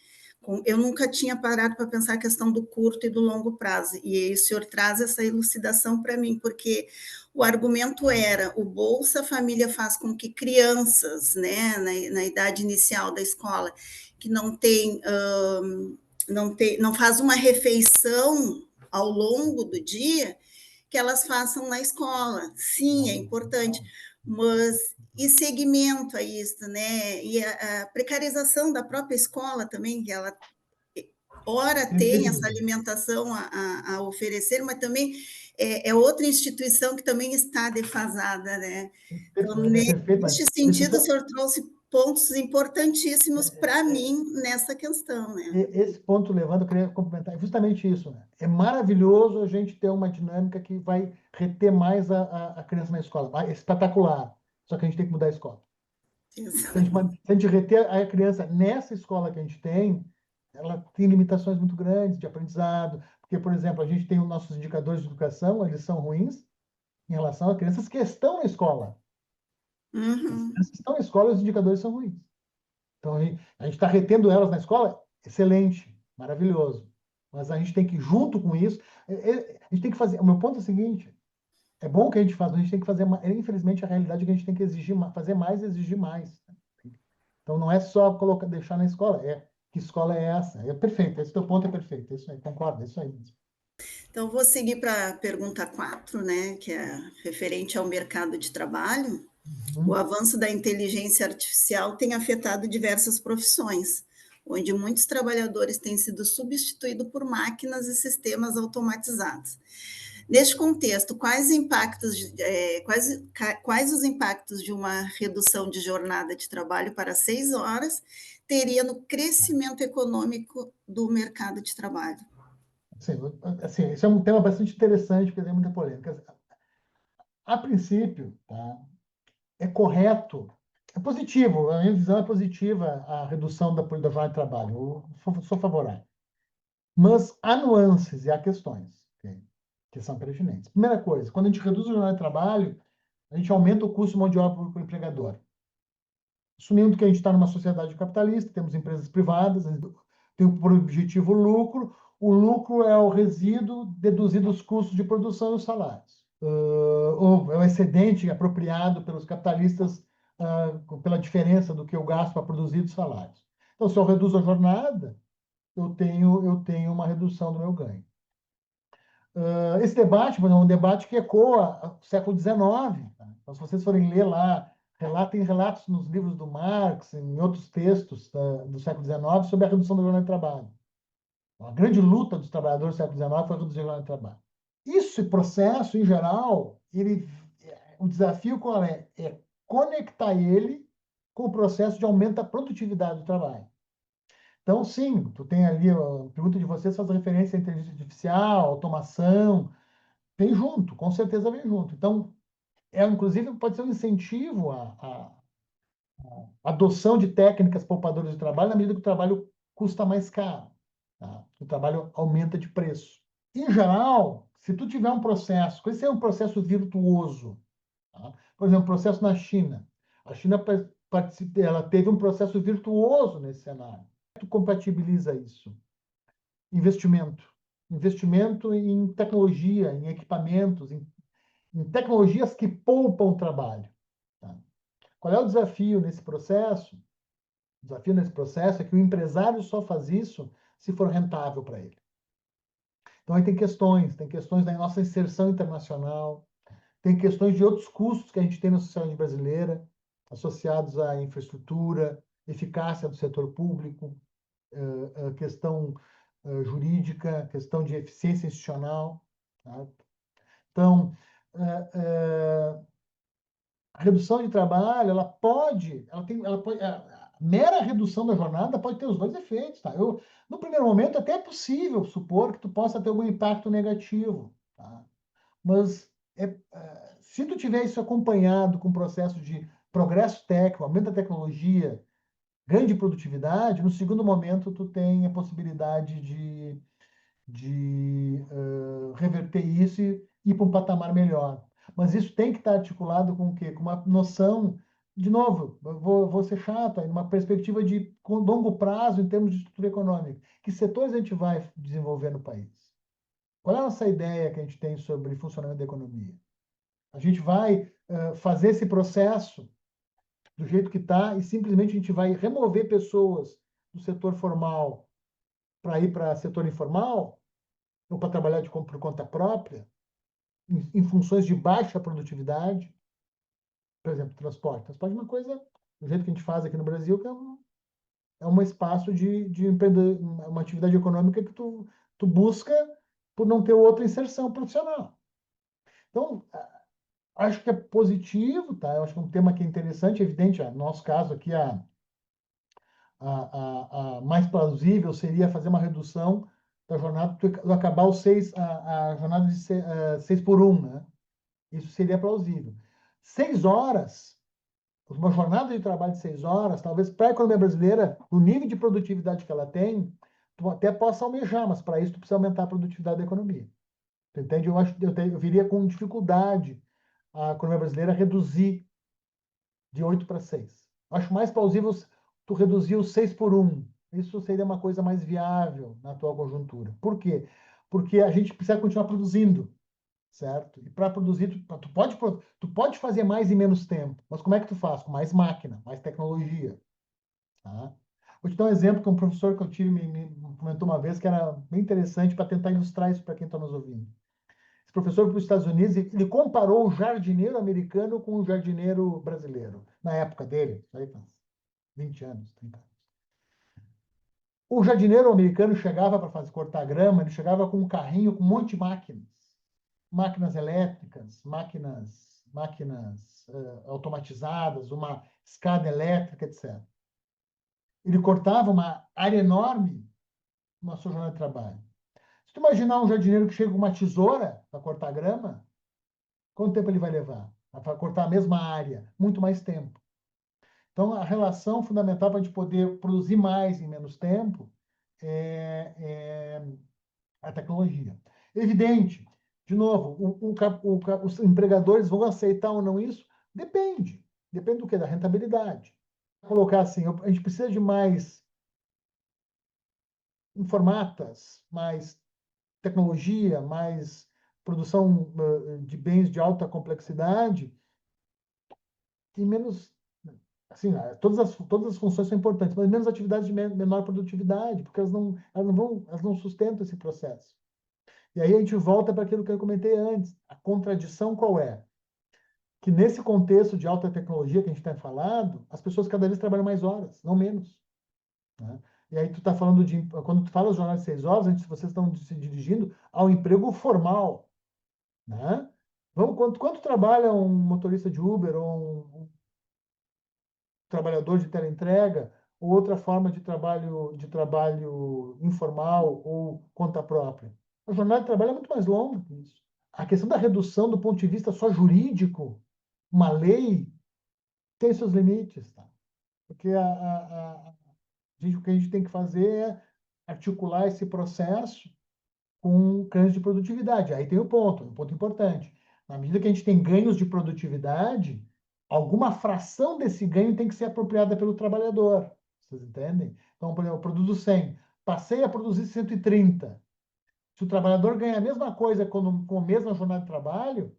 eu nunca tinha parado para pensar a questão do curto e do longo prazo, e o senhor traz essa elucidação para mim, porque o argumento era, o Bolsa Família faz com que crianças, né, na idade inicial da escola, que não faz uma refeição ao longo do dia, que elas façam na escola. Sim, é importante, mas e segmento a isso, né? E a precarização da própria escola também, que ela ora tem essa alimentação a oferecer, mas também é outra instituição que também está defasada, né? Então, neste sentido, o senhor trouxe pontos importantíssimos para mim nessa questão, né? Esse ponto levando, eu queria complementar, é justamente isso, né? É maravilhoso a gente ter uma dinâmica que vai reter mais a criança na escola. É espetacular. Só que a gente tem que mudar a escola. Se a gente reter a criança nessa escola que a gente tem, ela tem limitações muito grandes de aprendizado. Porque, por exemplo, a gente tem os nossos indicadores de educação, eles são ruins em relação a crianças que estão na escola. As crianças que estão na escola, os indicadores são ruins. Então, a gente está retendo elas na escola, excelente, maravilhoso. Mas a gente tem que, junto com isso, a gente tem que fazer. O meu ponto é o seguinte: é bom o que a gente faz, mas a gente tem que fazer. Infelizmente, a realidade é que a gente tem que exigir, fazer mais e exigir mais. Então, não é só deixar na escola, que escola é essa? É perfeito, esse teu ponto é perfeito, é isso aí, concordo, é isso aí. Então, vou seguir para a pergunta 4, né, que é referente ao mercado de trabalho. O avanço da inteligência artificial tem afetado diversas profissões, onde muitos trabalhadores têm sido substituídos por máquinas e sistemas automatizados. Neste contexto, quais os impactos de uma redução de jornada de trabalho para 6 horas teria no crescimento econômico do mercado de trabalho? Assim, esse é um tema bastante interessante, porque tem muita polêmica. A princípio, tá, é correto, é positivo, a minha visão é positiva a redução da jornada de trabalho, eu sou favorável. Mas há nuances e há questões, okay, que são pertinentes. Primeira coisa, quando a gente reduz a jornada de trabalho, a gente aumenta o custo de mão de obra para o empregador. Assumindo que a gente está numa sociedade capitalista, temos empresas privadas, tem por objetivo o lucro é o resíduo deduzido dos custos de produção e os salários. Ou é o excedente apropriado pelos capitalistas pela diferença do que eu gasto para produzir dos salários. Então, se eu reduzo a jornada, eu tenho uma redução do meu ganho. Esse debate, por exemplo, é um debate que ecoa o século XIX. Tá? Então, se vocês forem ler lá, tem relatos nos livros do Marx, em outros textos do século XIX, sobre a redução da jornada de trabalho. A grande luta dos trabalhadores do século XIX foi reduzir a jornada de trabalho. Esse processo, em geral, o desafio qual é? É conectar ele com o processo de aumento da produtividade do trabalho. Então, sim, tu tem ali, a pergunta de vocês faz referência à inteligência artificial, automação, vem junto, com certeza vem junto. Então, inclusive, pode ser um incentivo à adoção de técnicas poupadoras de trabalho na medida que o trabalho custa mais caro. Tá? O trabalho aumenta de preço. Em geral, se tu tiver um processo, esse é um processo virtuoso. Tá? Por exemplo, o processo na China. A China ela teve um processo virtuoso nesse cenário. Tu compatibiliza isso? Investimento. Investimento em tecnologia, em equipamentos, em tecnologias que poupam trabalho. Tá? Qual é o desafio nesse processo? O desafio nesse processo é que o empresário só faz isso se for rentável para ele. Então, aí tem questões da nossa inserção internacional, tem questões de outros custos que a gente tem na sociedade brasileira, associados à infraestrutura, eficácia do setor público, questão jurídica, questão de eficiência institucional. Tá? Então, a redução de trabalho, a mera redução da jornada pode ter os dois efeitos, tá? No primeiro momento, até é possível supor que tu possa ter algum impacto negativo, tá? Mas se tu tiver isso acompanhado com um processo de progresso técnico, aumento da tecnologia, grande produtividade, no segundo momento tu tem a possibilidade de reverter isso e ir para um patamar melhor. Mas isso tem que estar articulado com o quê? Com uma noção, de novo, vou ser chato, uma perspectiva de longo prazo em termos de estrutura econômica. Que setores a gente vai desenvolver no país? Qual é a nossa ideia que a gente tem sobre funcionamento da economia? A gente vai fazer esse processo do jeito que está e simplesmente a gente vai remover pessoas do setor formal para ir para setor informal ou para trabalhar por conta própria, em funções de baixa produtividade, por exemplo, transporte. Transporte é uma coisa, do jeito que a gente faz aqui no Brasil, que é um espaço de uma atividade econômica que tu busca por não ter outra inserção profissional. Então, acho que é positivo, tá? Eu acho que é um tema que é interessante, é evidente, no nosso caso aqui, a mais plausível seria fazer uma redução da jornada, tu acabar a jornada de 6 por 1, né? Isso seria plausível. 6 horas, uma jornada de trabalho de 6 horas, talvez para a economia brasileira, o nível de produtividade que ela tem, tu até possa almejar, mas para isso tu precisa aumentar a produtividade da economia. Tu entende? Eu viria com dificuldade a economia brasileira reduzir de 8 para 6. Acho mais plausível tu reduzir o 6 por 1. Isso seria uma coisa mais viável na atual conjuntura. Por quê? Porque a gente precisa continuar produzindo, certo? E para produzir, tu pode fazer mais em menos tempo, mas como é que tu faz? Com mais máquina, mais tecnologia, tá? Vou te dar um exemplo que um professor que eu tive me comentou uma vez que era bem interessante para tentar ilustrar isso para quem está nos ouvindo. Esse professor foi para os Estados Unidos e ele comparou o jardineiro americano com o jardineiro brasileiro, na época dele, aí faz 20 anos, 30 anos. O jardineiro americano chegava para fazer cortar grama, ele chegava com um carrinho com um monte de máquinas. Máquinas elétricas, máquinas automatizadas, uma escada elétrica, etc. Ele cortava uma área enorme na sua jornada de trabalho. Se tu imaginar um jardineiro que chega com uma tesoura para cortar grama, quanto tempo ele vai levar? Para cortar a mesma área? Muito mais tempo. Então, a relação fundamental para a gente poder produzir mais em menos tempo é a tecnologia. Evidente, de novo, os empregadores vão aceitar ou não isso? Depende. Depende do quê? Da rentabilidade. Vou colocar assim, a gente precisa de mais informatas, mais tecnologia, mais produção de bens de alta complexidade e menos, assim, todas as funções são importantes, mas menos atividades de menor produtividade, porque elas não sustentam esse processo. E aí a gente volta para aquilo que eu comentei antes. A contradição qual é? Que nesse contexto de alta tecnologia que a gente tem falado, as pessoas cada vez trabalham mais horas, não menos. Né? E aí tu está falando de... Quando tu fala jornal de 6 horas, vocês estão se dirigindo ao emprego formal. Né? Quanto trabalha um motorista de Uber ou um trabalhador de teleentrega ou outra forma de trabalho informal ou conta própria? A jornada de trabalho é muito mais longa que isso. A questão da redução do ponto de vista só jurídico, uma lei tem seus limites, tá? Porque o que a gente tem que fazer é articular esse processo com ganhos de produtividade. Aí tem o ponto, um ponto importante. Na medida que a gente tem ganhos de produtividade, alguma fração desse ganho tem que ser apropriada pelo trabalhador. Vocês entendem? Então, por exemplo, eu produzo 100, passei a produzir 130. Se o trabalhador ganha a mesma coisa com a mesma jornada de trabalho,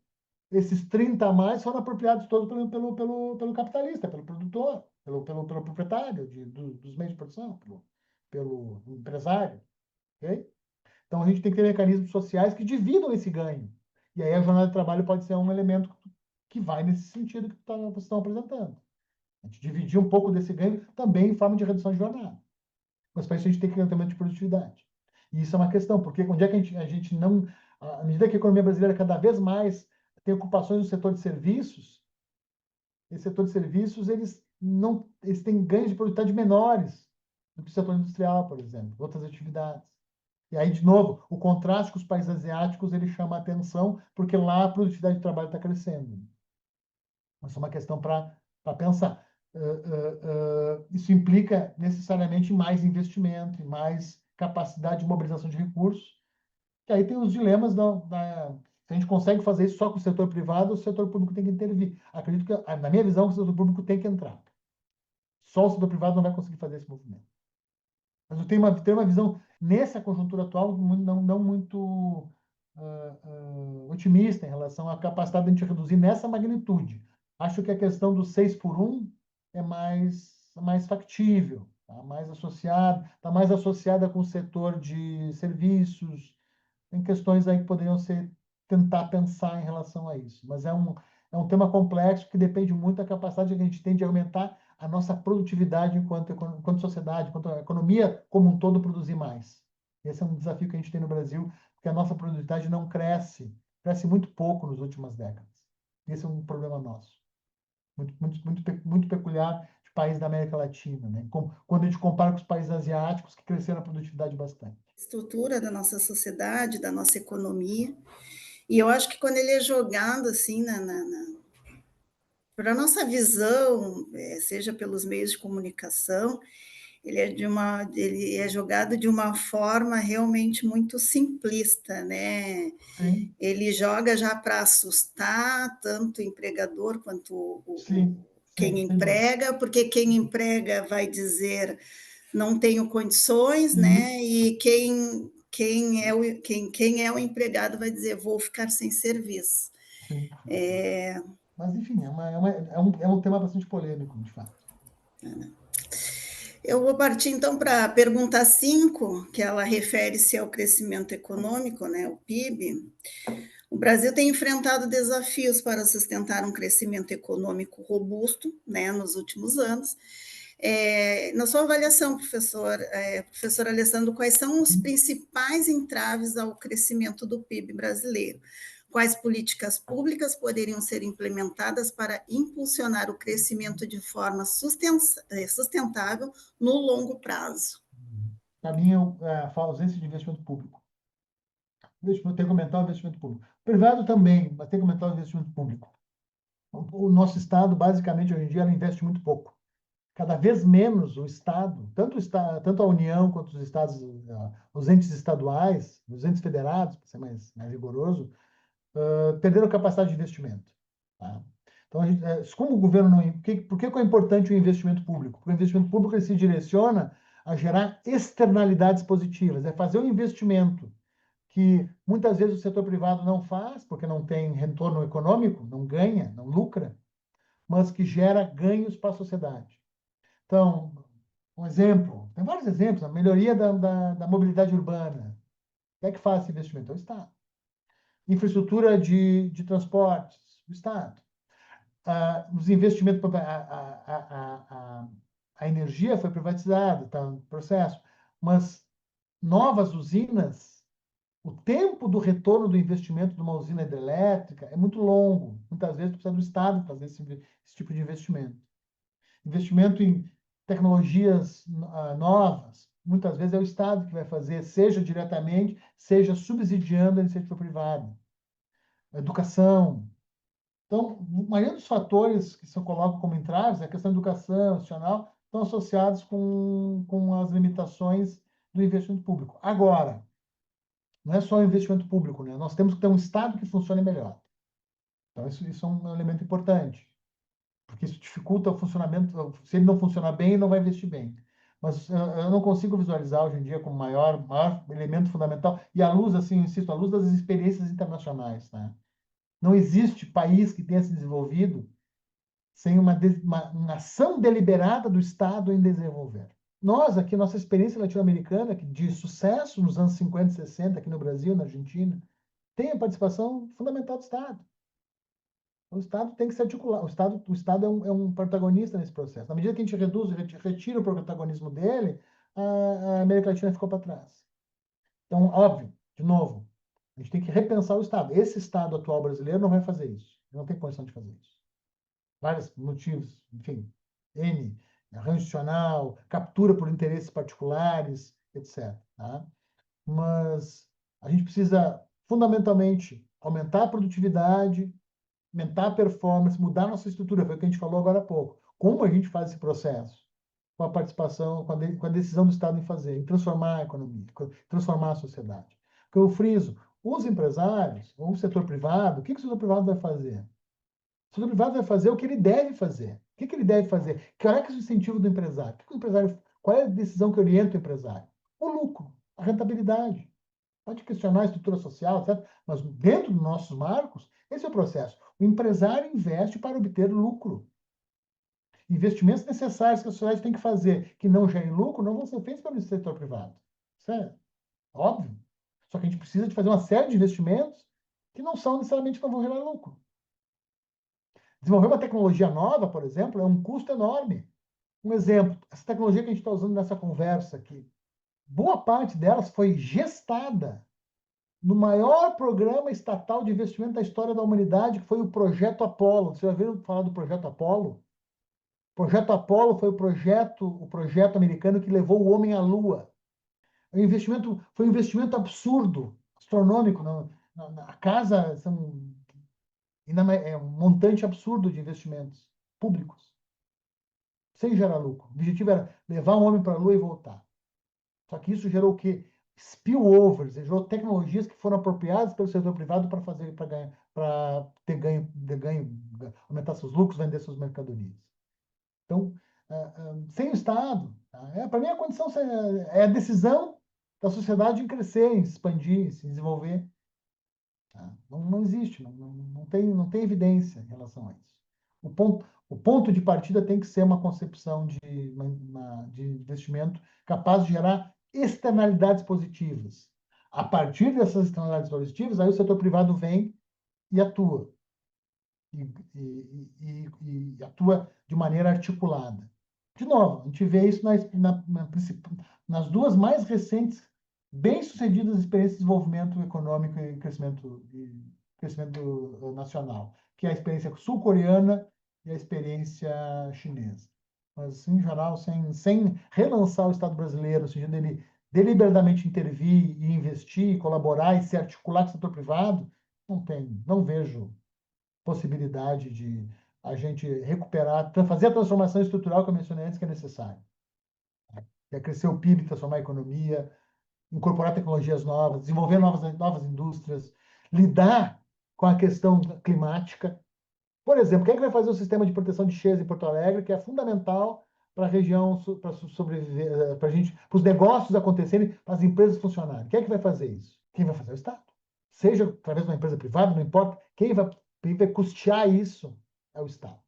esses 30 a mais foram apropriados todos pelo capitalista, pelo produtor, pelo proprietário dos meios de produção, pelo empresário. Ok? Então, a gente tem que ter mecanismos sociais que dividam esse ganho. E aí a jornada de trabalho pode ser um elemento que vai nesse sentido que vocês estão apresentando. A gente dividir um pouco desse ganho também em forma de redução de jornada. Mas para isso a gente tem que ter incremento de produtividade. E isso é uma questão, porque onde é que a gente não... À medida que a economia brasileira cada vez mais tem ocupações no setor de serviços, esse setor de serviços, eles têm ganhos de produtividade menores do que o setor industrial, por exemplo, outras atividades. E aí, de novo, o contraste com os países asiáticos, ele chama a atenção, porque lá a produtividade de trabalho está crescendo. Mas é uma questão para pensar. Isso implica necessariamente mais investimento, e mais capacidade de mobilização de recursos. E aí tem os dilemas se a gente consegue fazer isso só com o setor privado, o setor público tem que intervir. Acredito que, na minha visão, o setor público tem que entrar. Só o setor privado não vai conseguir fazer esse movimento. Mas eu tenho uma visão, nessa conjuntura atual, não muito otimista em relação à capacidade de a gente reduzir nessa magnitude. Acho que a questão do 6 por 1 é mais factível, está mais associada com o setor de serviços. Tem questões aí que poderiam tentar pensar em relação a isso. Mas é um tema complexo que depende muito da capacidade que a gente tem de aumentar a nossa produtividade enquanto sociedade, enquanto a economia como um todo produzir mais. Esse é um desafio que a gente tem no Brasil, porque a nossa produtividade não cresce muito pouco nas últimas décadas. Esse é um problema nosso, muito peculiar de países da América Latina, né? Quando a gente compara com os países asiáticos, que cresceram a produtividade bastante. Estrutura da nossa sociedade, da nossa economia. E eu acho que quando ele é jogado assim para a nossa visão, seja pelos meios de comunicação, ele é jogado de uma forma realmente muito simplista, né? Sim. Ele joga já para assustar tanto o empregador quanto Sim, quem sim, emprega, porque quem emprega vai dizer não tenho condições, né? E quem é o empregado vai dizer vou ficar sem serviço. sim. Mas, enfim, é um tema bastante polêmico, de fato. Eu vou partir, então, para a pergunta 5, que ela refere-se ao crescimento econômico, né, o PIB. O Brasil tem enfrentado desafios para sustentar um crescimento econômico robusto, né, nos últimos anos. Na sua avaliação, professor Alessandro, quais são os principais entraves ao crescimento do PIB brasileiro? Quais políticas públicas poderiam ser implementadas para impulsionar o crescimento de forma sustentável no longo prazo? Para mim, a ausência de investimento público. Tem que aumentar o investimento público. Privado também, mas tem que aumentar o investimento público. O nosso Estado, basicamente, hoje em dia, ela investe muito pouco. Cada vez menos o Estado, tanto a União quanto os Estados, os entes estaduais, os entes federados, para ser mais rigoroso, perderam capacidade de investimento. Tá? Então, como o governo não. Por que é importante o investimento público? Porque o investimento público ele se direciona a gerar externalidades positivas, é fazer um investimento que muitas vezes o setor privado não faz, porque não tem retorno econômico, não ganha, não lucra, mas que gera ganhos para a sociedade. Então, um exemplo, tem vários exemplos, a melhoria da mobilidade urbana. Quem é que faz esse investimento? É o Estado. Infraestrutura de transportes, o Estado. Os investimentos, a energia foi privatizada, está no processo, mas novas usinas, o tempo do retorno do investimento de uma usina hidrelétrica é muito longo. Muitas vezes precisa do Estado fazer esse tipo de investimento. Investimento em tecnologias novas, muitas vezes é o Estado que vai fazer, seja diretamente, seja subsidiando a iniciativa privada. Educação. Então, a maioria dos fatores que se colocam como entraves, a questão da educação institucional, estão associados com as limitações do investimento público. Agora, não é só o investimento público, né? Nós temos que ter um Estado que funcione melhor. Então, isso é um elemento importante, porque isso dificulta o funcionamento. Se ele não funcionar bem, não vai investir bem. Mas eu não consigo visualizar hoje em dia como maior elemento fundamental, e à luz, assim, insisto, à luz das experiências internacionais, né? Não existe país que tenha se desenvolvido sem uma ação deliberada do Estado em desenvolver. Nós, aqui, nossa experiência latino-americana, de sucesso nos anos 50 e 60, aqui no Brasil, na Argentina, tem a participação fundamental do Estado. O Estado tem que se articular. O Estado é um protagonista nesse processo. Na medida que a gente reduz, retira o protagonismo dele, a América Latina ficou para trás. Então, óbvio, de novo, a gente tem que repensar o Estado. Esse Estado atual brasileiro não vai fazer isso. Não tem condição de fazer isso. Vários motivos, enfim, N, arranjo institucional, captura por interesses particulares, etc. Tá? Mas a gente precisa, fundamentalmente, aumentar a produtividade, aumentar a performance, mudar a nossa estrutura, foi o que a gente falou agora há pouco. Como a gente faz esse processo? Com a participação, com a decisão do Estado em fazer, em transformar a economia, transformar a sociedade. Porque eu friso, os empresários, ou o setor privado, o que o setor privado vai fazer? O setor privado vai fazer o que ele deve fazer. O que ele deve fazer? Qual é o incentivo do empresário? Qual é a decisão que orienta o empresário? O lucro, a rentabilidade. Pode questionar a estrutura social, etc. Mas dentro dos nossos marcos, esse é o processo. O empresário investe para obter lucro. Investimentos necessários que a sociedade tem que fazer, que não gerem lucro, não vão ser feitos pelo setor privado. Isso é óbvio. Só que a gente precisa de fazer uma série de investimentos que não são necessariamente que não vão gerar lucro. Desenvolver uma tecnologia nova, por exemplo, é um custo enorme. Um exemplo, essa tecnologia que a gente está usando nessa conversa aqui, boa parte delas foi gestada no maior programa estatal de investimento da história da humanidade, que foi o Projeto Apollo. Você já ouviu falar do Projeto Apollo? O Projeto Apollo foi o projeto americano que levou o homem à Lua. Foi um investimento absurdo, astronômico. A casa é um montante absurdo de investimentos públicos, sem gerar lucro. O objetivo era levar o homem para a Lua e voltar. Só que isso gerou o quê? Spillovers, gerou tecnologias que foram apropriadas pelo setor privado para ter ganho, aumentar seus lucros, vender suas mercadorias. Então, sem o Estado, tá? Para mim a condição é a decisão da sociedade em crescer, em se expandir, em se desenvolver. Tá? Não existe, não tem evidência em relação a isso. O ponto de partida tem que ser uma concepção de investimento capaz de gerar externalidades positivas. A partir dessas externalidades positivas, aí o setor privado vem e atua. E atua de maneira articulada. De novo, a gente vê isso nas duas mais recentes, bem-sucedidas experiências de desenvolvimento econômico e crescimento nacional, que é a experiência sul-coreana e a experiência chinesa. Mas, em geral, sem relançar o Estado brasileiro, no sentido dele deliberadamente intervir e investir, colaborar e se articular com o setor privado, não vejo possibilidade de a gente recuperar, fazer a transformação estrutural que eu mencionei antes, que é necessária. É crescer o PIB, transformar a economia, incorporar tecnologias novas, desenvolver novas indústrias, lidar com a questão climática. Por exemplo, quem é que vai fazer o sistema de proteção de cheias em Porto Alegre, que é fundamental para a região, para sobreviver, para os negócios acontecerem, para as empresas funcionarem? Quem é que vai fazer isso? Quem vai fazer? O Estado. Seja através de uma empresa privada, não importa. Quem vai custear isso é o Estado.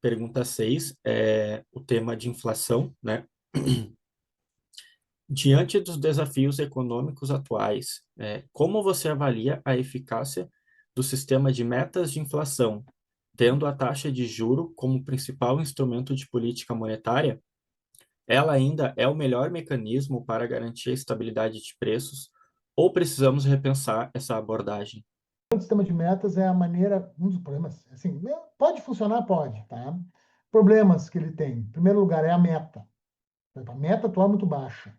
Pergunta 6 é o tema de inflação, né? Diante dos desafios econômicos atuais, como você avalia a eficácia do sistema de metas de inflação, tendo a taxa de juro como principal instrumento de política monetária? Ela ainda é o melhor mecanismo para garantir a estabilidade de preços, ou precisamos repensar essa abordagem? O sistema de metas é a maneira, um dos problemas, assim, pode funcionar, pode, tá? Problemas que ele tem. Em primeiro lugar, é a meta. A meta atual é muito baixa.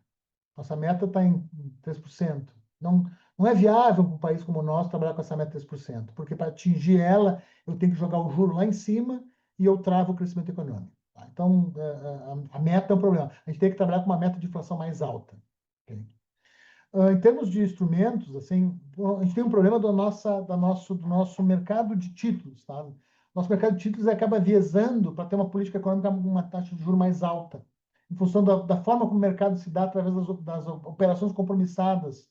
Nossa meta está em 3%. Não é viável para um país como o nosso trabalhar com essa meta de 3%, porque para atingir ela, eu tenho que jogar o juro lá em cima e eu travo o crescimento econômico. Tá? Então, a meta é um problema. A gente tem que trabalhar com uma meta de inflação mais alta. Ok? Em termos de instrumentos, assim, a gente tem um problema do nosso mercado de títulos. Tá? Nosso mercado de títulos acaba viesando para ter uma política econômica com uma taxa de juros mais alta, em função da forma como o mercado se dá através das operações compromissadas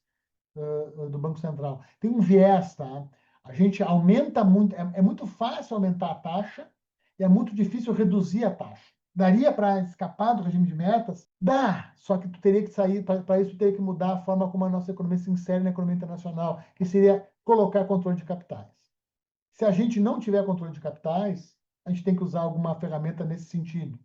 do Banco Central. Tem um viés, tá? A gente aumenta muito, é muito fácil aumentar a taxa e é muito difícil reduzir a taxa. Daria para escapar do regime de metas? Dá, só que tu teria que sair, para isso tu teria que mudar a forma como a nossa economia se insere na economia internacional, que seria colocar controle de capitais. Se a gente não tiver controle de capitais, a gente tem que usar alguma ferramenta nesse sentido,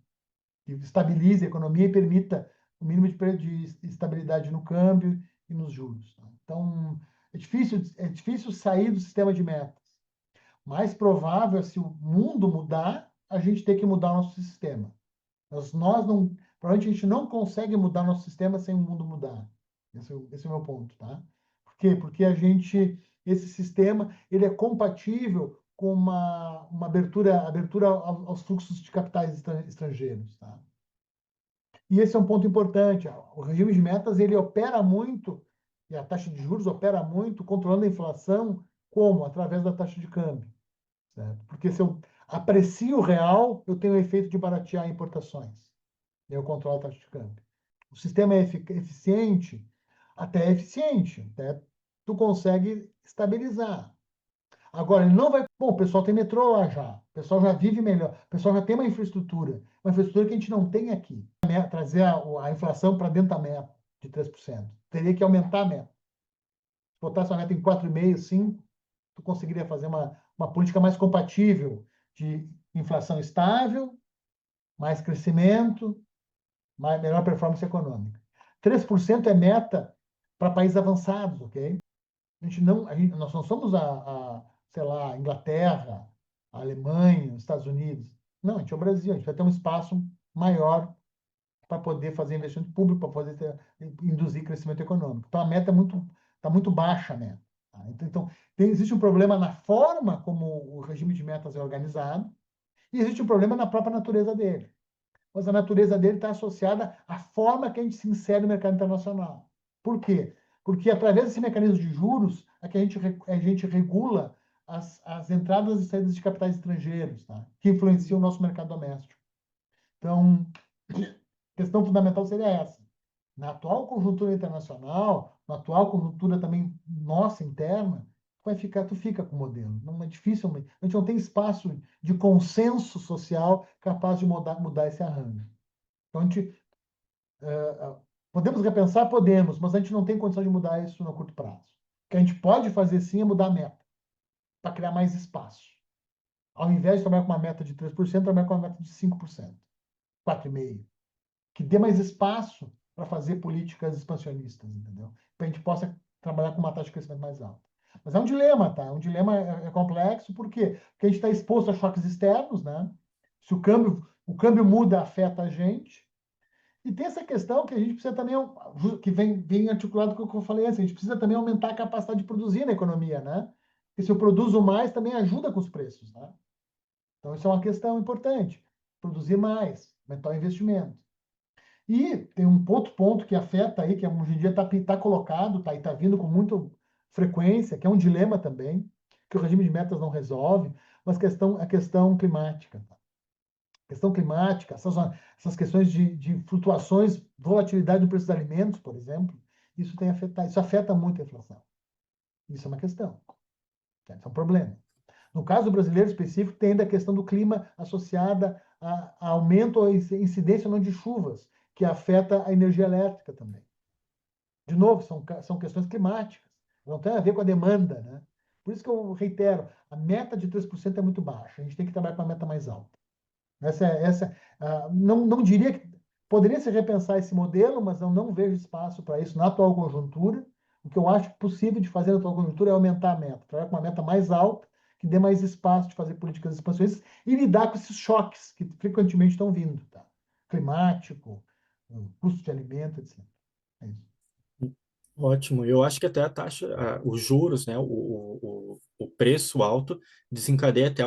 que estabilize a economia e permita o mínimo de estabilidade no câmbio e nos juros. Tá? Então, é difícil sair do sistema de metas. Mais provável é, se o mundo mudar, a gente ter que mudar o nosso sistema. Nós não, provavelmente a gente não consegue mudar nosso sistema sem o mundo mudar. Esse é o meu ponto, tá? Por quê? Porque esse sistema, ele é compatível com uma abertura aos fluxos de capitais estrangeiros, tá? E esse é um ponto importante. O regime de metas, ele opera muito, e a taxa de juros opera muito, controlando a inflação, como? Através da taxa de câmbio, certo? Porque se eu aprecio o real, eu tenho o efeito de baratear importações. E eu controlo a taxa de câmbio. O sistema é eficiente? Até é eficiente. Até tu consegue estabilizar. Agora, ele não vai. Bom, o pessoal tem metrô lá já. O pessoal já vive melhor. O pessoal já tem uma infraestrutura que a gente não tem aqui. Trazer a inflação para dentro da meta de 3%. Teria que aumentar a meta. Se botasse a meta em 4,5%, 5%, tu conseguiria fazer uma política mais compatível de inflação estável, mais crescimento, melhor performance econômica. 3% é meta para países avançados, ok? Nós não somos sei lá, a Inglaterra, a Alemanha, os Estados Unidos. Não, a gente é o Brasil, a gente vai ter um espaço maior para poder fazer investimento público, para poder induzir crescimento econômico. Então, a meta está muito baixa, a meta. Tá? Então, existe um problema na forma como o regime de metas é organizado e existe um problema na própria natureza dele. Mas a natureza dele está associada à forma que a gente se insere no mercado internacional. Por quê? Porque através desse mecanismo de juros é que a gente regula as entradas e saídas de capitais estrangeiros, tá? Que influenciam o nosso mercado doméstico. Então, a questão fundamental seria essa. Na atual conjuntura internacional, na atual conjuntura também nossa interna, tu fica com o modelo. Não é difícil, a gente não tem espaço de consenso social capaz de mudar esse arranjo. Então, podemos repensar? Podemos, mas a gente não tem condição de mudar isso no curto prazo. O que a gente pode fazer sim é mudar a meta, para criar mais espaço. Ao invés de trabalhar com uma meta de 3%, trabalhar com uma meta de 5%, 4,5%, que dê mais espaço para fazer políticas expansionistas, entendeu? Para a gente possa trabalhar com uma taxa de crescimento mais alta. Mas é um dilema, tá? Um dilema complexo, por quê? Porque a gente está exposto a choques externos, né? Se o câmbio muda, afeta a gente. E tem essa questão que a gente precisa também, que vem articulado com o que eu falei antes, a gente precisa também aumentar a capacidade de produzir na economia, né? Porque se eu produzo mais, também ajuda com os preços, né? Então, isso é uma questão importante. Produzir mais, aumentar o investimento. E tem um outro ponto que afeta aí, que hoje em dia está colocado, tá, e está vindo com muita frequência, que é um dilema também, que o regime de metas não resolve, mas a questão climática. Tá? A questão climática, essas questões de flutuações, volatilidade no preço dos alimentos, por exemplo, isso afeta muito a inflação. Isso é uma questão. Isso é um problema. No caso brasileiro específico, tem ainda a questão do clima associada a aumento ou incidência ou não de chuvas, que afeta a energia elétrica também. De novo, são questões climáticas, não tem a ver com a demanda, né? Por isso que eu reitero, a meta de 3% é muito baixa, a gente tem que trabalhar com uma meta mais alta. Não diria que poderia se repensar esse modelo, mas eu não vejo espaço para isso na atual conjuntura. O que eu acho possível de fazer na atual conjuntura é aumentar a meta, trabalhar com uma meta mais alta, que dê mais espaço de fazer políticas expansionistas e lidar com esses choques que frequentemente estão vindo, tá? Climático, custo de alimento, etc. É isso. Ótimo. Eu acho que até a taxa, os juros, né, o preço alto desencadeia até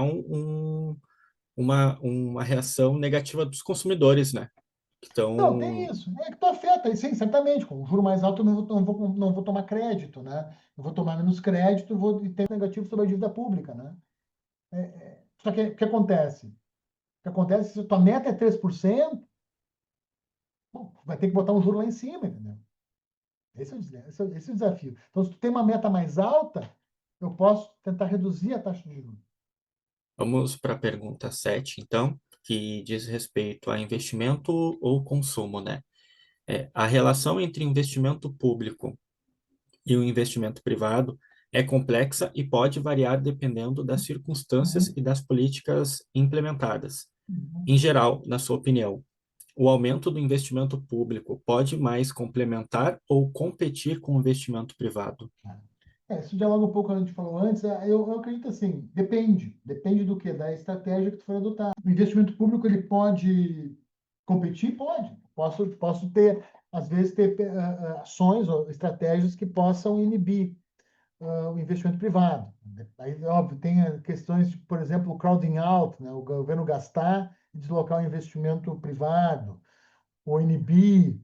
uma reação negativa dos consumidores, né? Que Não, tem estão. isso. É que tu afeta, e sim, certamente. Com o juro mais alto, eu não vou tomar crédito, né? Eu vou tomar menos crédito e ter negativo sobre a dívida pública, né? Só que o que acontece? O que acontece se a tua meta é 3%, bom, vai ter que botar um juro lá em cima, entendeu? Esse é o desafio. Então, se tu tem uma meta mais alta, eu posso tentar reduzir a taxa de juros. Vamos para a pergunta 7, então, que diz respeito a investimento ou consumo, né? A relação entre investimento público e o investimento privado é complexa e pode variar dependendo das circunstâncias Uhum, e das políticas implementadas. uhum. Em geral, na sua opinião, o aumento do investimento público pode mais complementar ou competir com o investimento privado? Isso dialoga um pouco com o que a gente falou antes. Eu acredito assim, depende do que, da estratégia que tu for adotar. O investimento público ele pode competir, pode. Posso ter, às vezes, ter ações ou estratégias que possam inibir o investimento privado. Aí, óbvio, tem questões de, por exemplo, o crowding out, né? O governo gastar e deslocar o investimento privado, ou inibir.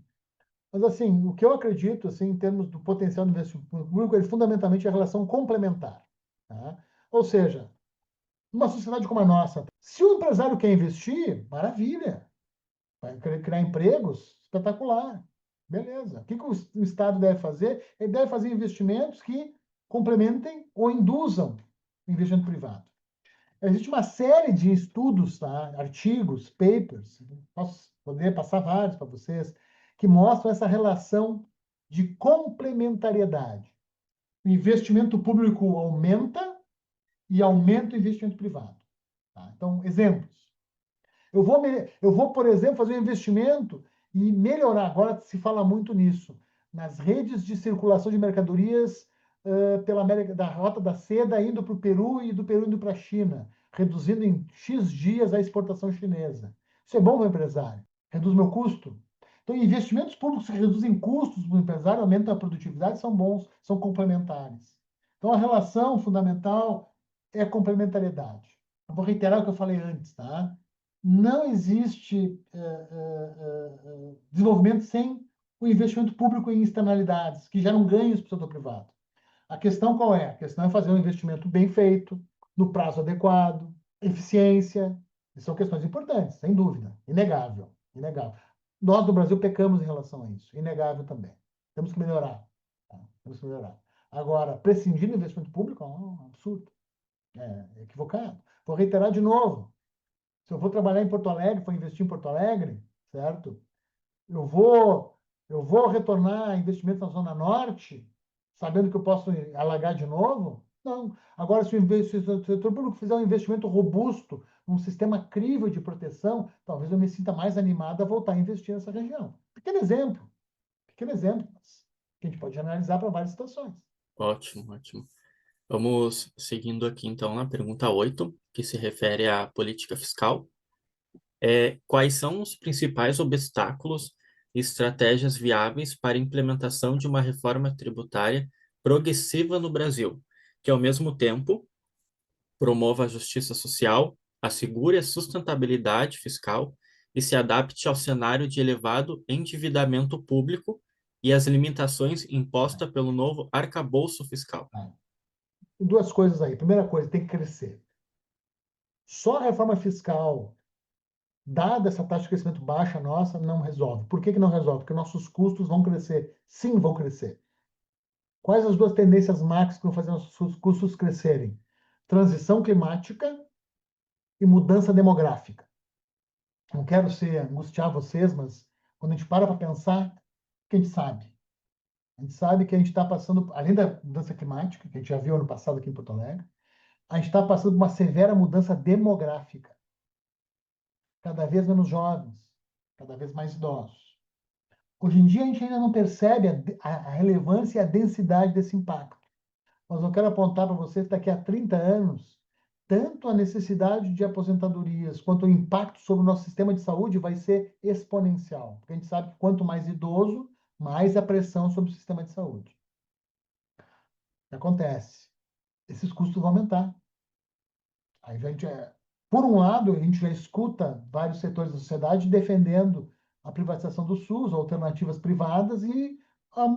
Mas, assim, o que eu acredito, assim, em termos do potencial do investimento público, ele fundamentalmente é a relação complementar. Tá? Ou seja, numa sociedade como a nossa, se o empresário quer investir, maravilha. Vai querer criar empregos, espetacular. Beleza. O que o Estado deve fazer? Ele deve fazer investimentos que complementem ou induzam o investimento privado. Existe uma série de estudos, tá? Artigos, papers, posso poder passar vários para vocês, que mostram essa relação de complementariedade. O investimento público aumenta e aumenta o investimento privado. Tá? Então, exemplos. Eu vou, por exemplo, fazer um investimento e melhorar. Agora se fala muito nisso, nas redes de circulação de mercadorias pela América, da Rota da Seda indo para o Peru e do Peru indo para a China, reduzindo em X dias a exportação chinesa. Isso é bom para o empresário, reduz meu custo. Então, investimentos públicos que reduzem custos para o empresário, aumentam a produtividade, são bons, são complementares. Então, a relação fundamental é a complementariedade. Eu vou reiterar o que eu falei antes, tá? Não existe desenvolvimento sem o investimento público em externalidades, que geram ganhos para o setor privado. A questão qual é? A questão é fazer um investimento bem feito, no prazo adequado, eficiência. São questões importantes, sem dúvida. Inegável. Inegável. Nós, no Brasil, pecamos em relação a isso. Inegável também. Temos que melhorar. Tá? Temos que melhorar. Agora, prescindir do investimento público é um absurdo. É equivocado. Vou reiterar de novo. Se eu vou trabalhar em Porto Alegre, for investir em Porto Alegre, certo? Eu vou, eu vou retornar investimento na Zona Norte, sabendo que eu posso alagar de novo? Não. Agora, se o setor público fizer um investimento robusto, um sistema crível de proteção, talvez eu me sinta mais animado a voltar a investir nessa região. Pequeno exemplo, mas que a gente pode analisar para várias situações. Ótimo, ótimo. Vamos seguindo aqui, então, na pergunta 8, que se refere à política fiscal. Quais são os principais obstáculos e estratégias viáveis para a implementação de uma reforma tributária progressiva no Brasil, que, ao mesmo tempo, promova a justiça social, assegure a sustentabilidade fiscal e se adapte ao cenário de elevado endividamento público e às limitações impostas pelo novo arcabouço fiscal? Duas coisas aí. Primeira coisa, tem que crescer. Só a reforma fiscal, dada essa taxa de crescimento baixa nossa, não resolve. Por que que não resolve? Porque nossos custos vão crescer. Sim, vão crescer. Quais as duas tendências macro que vão fazer nossos custos crescerem? Transição climática e mudança demográfica. Não quero angustiar vocês, mas quando a gente para pensar, o que a gente sabe? A gente sabe que a gente está passando, além da mudança climática, que a gente já viu ano passado aqui em Porto Alegre, a gente está passando por uma severa mudança demográfica. Cada vez menos jovens, cada vez mais idosos. Hoje em dia, a gente ainda não percebe a relevância e a densidade desse impacto. Mas eu quero apontar para vocês que daqui a 30 anos, tanto a necessidade de aposentadorias quanto o impacto sobre o nosso sistema de saúde vai ser exponencial. Porque a gente sabe que quanto mais idoso, mais a pressão sobre o sistema de saúde. O que acontece? Esses custos vão aumentar. A gente, por um lado, a gente já escuta vários setores da sociedade defendendo a privatização do SUS, alternativas privadas e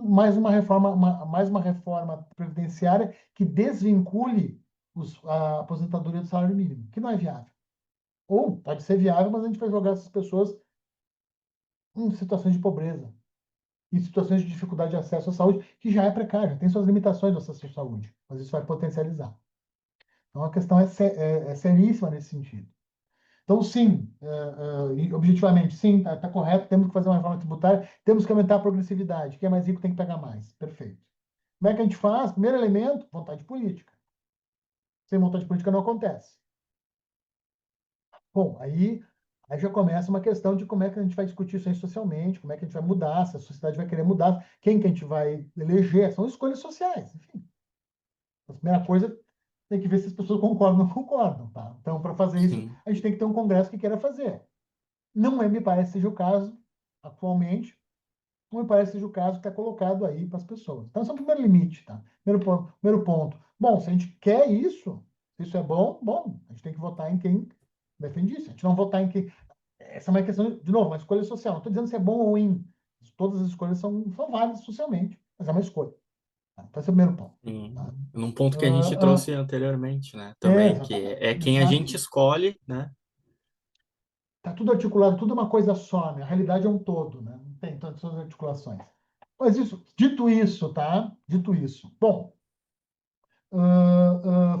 mais uma reforma previdenciária que desvincule a aposentadoria do salário mínimo, que não é viável. Ou pode ser viável, mas a gente vai jogar essas pessoas em situações de pobreza, em situações de dificuldade de acesso à saúde, que já é precária, tem suas limitações do acesso à saúde, mas isso vai potencializar. Então a questão é seríssima nesse sentido. Então, sim, e objetivamente, sim, está correto, temos que fazer uma reforma tributária, temos que aumentar a progressividade. Quem é mais rico tem que pegar mais. Perfeito. Como é que a gente faz? Primeiro elemento, vontade política. Sem vontade política não acontece. Bom, aí já começa uma questão de como é que a gente vai discutir isso aí socialmente, como é que a gente vai mudar, se a sociedade vai querer mudar, quem que a gente vai eleger, são escolhas sociais, enfim. A primeira coisa, tem que ver se as pessoas concordam ou não concordam, tá? Então, para fazer isso, Sim. a gente tem que ter um congresso que queira fazer. Não me parece seja o caso atualmente, não me parece seja o caso que está colocado aí para as pessoas. Então, esse é o primeiro limite, tá? Primeiro ponto. Bom, se a gente quer isso, se isso é bom, bom, a gente tem que votar em quem defende isso. A gente não votar em quem. Essa é uma questão, de novo, uma escolha social. Não estou dizendo se é bom ou ruim. Todas as escolhas são válidas socialmente, mas é uma escolha. Tá? Então, esse é o primeiro ponto. Sim. Tá? Num ponto que a gente Ah, trouxe anteriormente, né? Também, que exatamente. é quem a gente escolhe, né? Está tudo articulado, tudo é uma coisa só, né? A realidade é um todo, né? Não tem tantas suas articulações. Mas isso, dito isso, tá? Dito isso. Bom,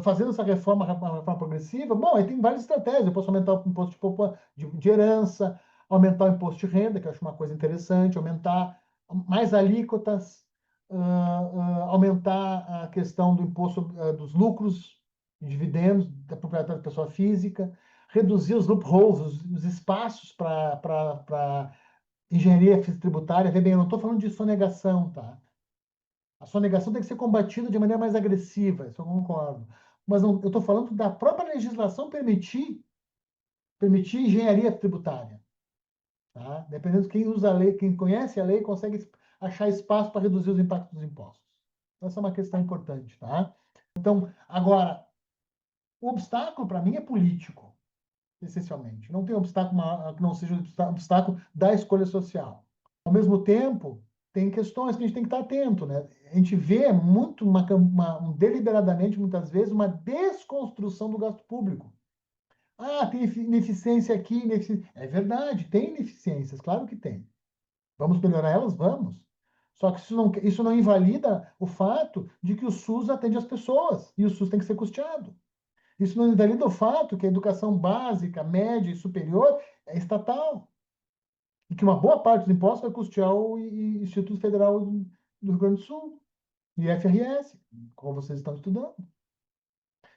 fazendo essa reforma, uma reforma progressiva, bom, aí tem várias estratégias. Eu posso aumentar o imposto de herança, aumentar o imposto de renda, que eu acho uma coisa interessante, aumentar mais alíquotas, aumentar a questão do imposto dos lucros e dividendos da propriedade da pessoa física, reduzir os loopholes, os espaços para engenharia tributária. Vê bem, eu não estou falando de sonegação, tá? A sonegação tem que ser combatida de maneira mais agressiva, isso eu concordo. Mas não, eu estou falando da própria legislação permitir engenharia tributária. Tá? Dependendo de quem usa a lei, quem conhece a lei, consegue achar espaço para reduzir os impactos dos impostos. Então, essa é uma questão importante. Tá? Então, agora, o obstáculo para mim é político, essencialmente. Não tem obstáculo que não seja obstáculo da escolha social. Ao mesmo tempo, tem questões que a gente tem que estar atento, né? A gente vê muito deliberadamente, muitas vezes, uma desconstrução do gasto público. Ah, tem ineficiência aqui, ineficiência. É verdade, tem ineficiências, claro que tem. Vamos melhorar elas? Vamos. Só que isso não invalida o fato de que o SUS atende as pessoas e o SUS tem que ser custeado. Isso não invalida o fato que a educação básica, média e superior é estatal. E que uma boa parte dos impostos vai custear o Instituto Federal do Rio Grande do Sul, e FRS, como vocês estão estudando.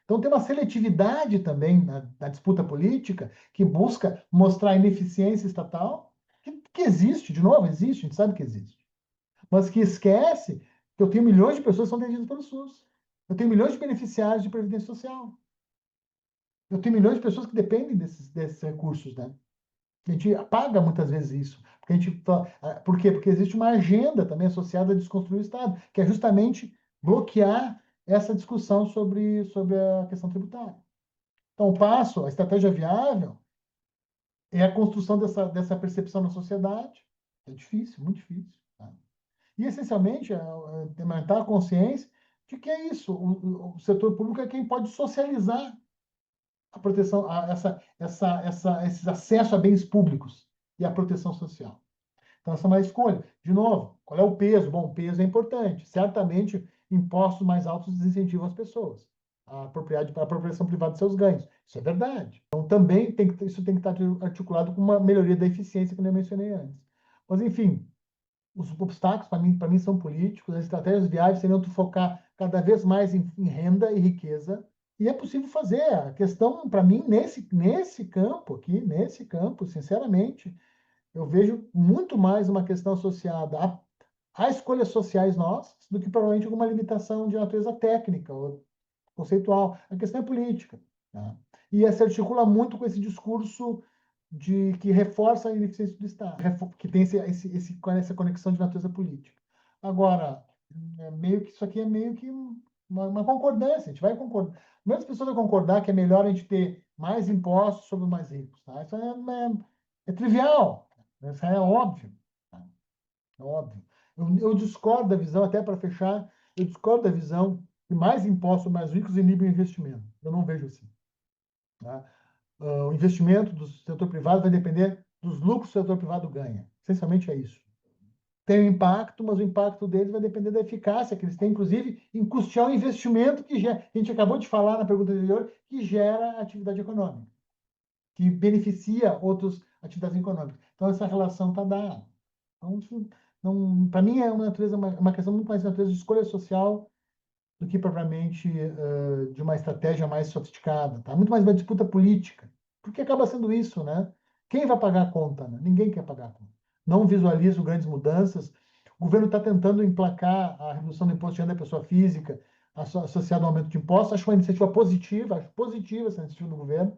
Então, tem uma seletividade também na disputa política que busca mostrar a ineficiência estatal, que existe, de novo, existe, a gente sabe que existe, mas que esquece que eu tenho milhões de pessoas que são atendidas pelo SUS. Eu tenho milhões de beneficiários de Previdência Social. Eu tenho milhões de pessoas que dependem desses recursos, né? A gente apaga muitas vezes isso. Por quê? Porque existe uma agenda também associada a desconstruir o Estado, que é justamente bloquear essa discussão sobre a questão tributária. Então, a estratégia viável é a construção dessa percepção na sociedade. É difícil, muito difícil. Tá? E, essencialmente, aumentar a consciência de que é isso. O setor público é quem pode socializar a proteção, esse acesso a bens públicos e a proteção social. Então, essa é uma escolha. De novo, qual é o peso? Bom, o peso é importante. Certamente, impostos mais altos desincentivam as pessoas a apropriação privada de seus ganhos. Isso é verdade. Então, também isso tem que estar articulado com uma melhoria da eficiência, que eu mencionei antes. Mas, enfim, os obstáculos, para mim, são políticos. As estratégias viáveis seriam tu focar cada vez mais em renda e riqueza. E é possível fazer. A questão, para mim, nesse campo aqui, nesse campo, sinceramente, eu vejo muito mais uma questão associada a escolhas sociais nossas do que provavelmente alguma limitação de natureza técnica ou conceitual. A questão é política. Tá? E se articula muito com esse discurso que reforça a ineficiência do Estado, que tem essa conexão de natureza política. Agora, meio que isso aqui é meio que uma concordância, a gente vai concordar. Muitas pessoas vão concordar que é melhor a gente ter mais impostos sobre os mais ricos. Tá? Isso é trivial, isso é óbvio. Tá? É óbvio. Eu discordo da visão, até para fechar, eu discordo da visão que mais impostos sobre mais ricos inibem o investimento. Eu não vejo assim. Tá? O investimento do setor privado vai depender dos lucros que o setor privado ganha. Essencialmente é isso. Tem um impacto, mas o impacto deles vai depender da eficácia que eles têm, inclusive, em custear o investimento que gera. A gente acabou de falar na pergunta anterior, que gera atividade econômica, que beneficia outras atividades econômicas. Então, essa relação está dada. Então, para mim, é uma questão muito mais de natureza de escolha social do que propriamente de uma estratégia mais sofisticada. Tá? Muito mais uma disputa política. Porque acaba sendo isso, né? Quem vai pagar a conta? Né? Ninguém quer pagar a conta. Não visualizo grandes mudanças. O governo está tentando emplacar a redução do imposto de renda da pessoa física associado ao aumento de impostos. Acho uma iniciativa positiva, acho positiva essa iniciativa do governo,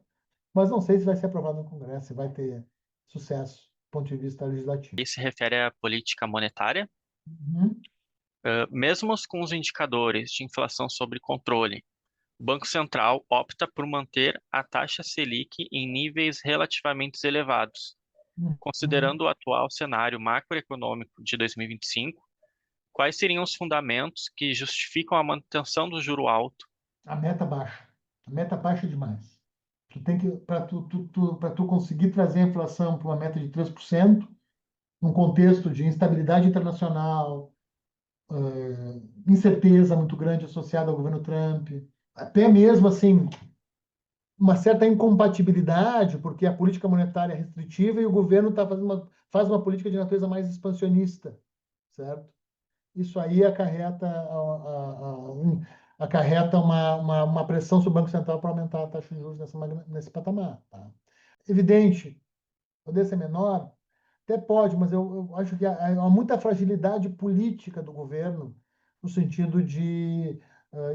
mas não sei se vai ser aprovado no Congresso, se vai ter sucesso do ponto de vista legislativo. Isso se refere à política monetária. Uhum. Mesmo com os indicadores de inflação sob controle, o Banco Central opta por manter a taxa Selic em níveis relativamente elevados. Uhum. Considerando o atual cenário macroeconômico de 2025, quais seriam os fundamentos que justificam a manutenção do juro alto? A meta baixa. A meta baixa demais. Para tu conseguir trazer a inflação para uma meta de 3%, num contexto de instabilidade internacional, incerteza muito grande associada ao governo Trump, até mesmo assim uma certa incompatibilidade, porque a política monetária é restritiva e o governo faz uma política de natureza mais expansionista, certo? Isso aí acarreta uma pressão sobre o Banco Central para aumentar a taxa de juros nesse patamar. Tá? Evidente, poder ser menor, até pode, mas eu acho que há muita fragilidade política do governo, no sentido e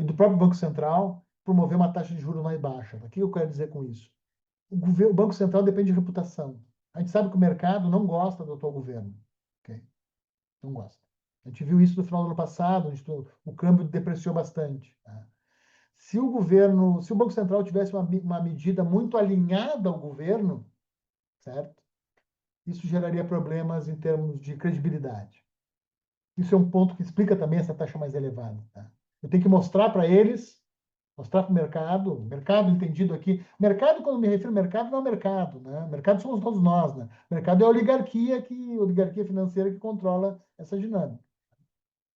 do próprio Banco Central, promover uma taxa de juros mais baixa. O que eu quero dizer com isso? O Banco Central depende de reputação. A gente sabe que o mercado não gosta do atual governo. Okay? Não gosta. A gente viu isso no final do ano passado, onde o câmbio depreciou bastante. Tá? Se o Banco Central tivesse uma medida muito alinhada ao governo, certo? Isso geraria problemas em termos de credibilidade. Isso é um ponto que explica também essa taxa mais elevada. Tá? Eu tenho que mostrar para eles, mostrar para o mercado entendido aqui. Mercado, quando me refiro ao mercado, não é o mercado. Né? Mercado somos todos nós. Né? Mercado é a oligarquia financeira que controla essa dinâmica.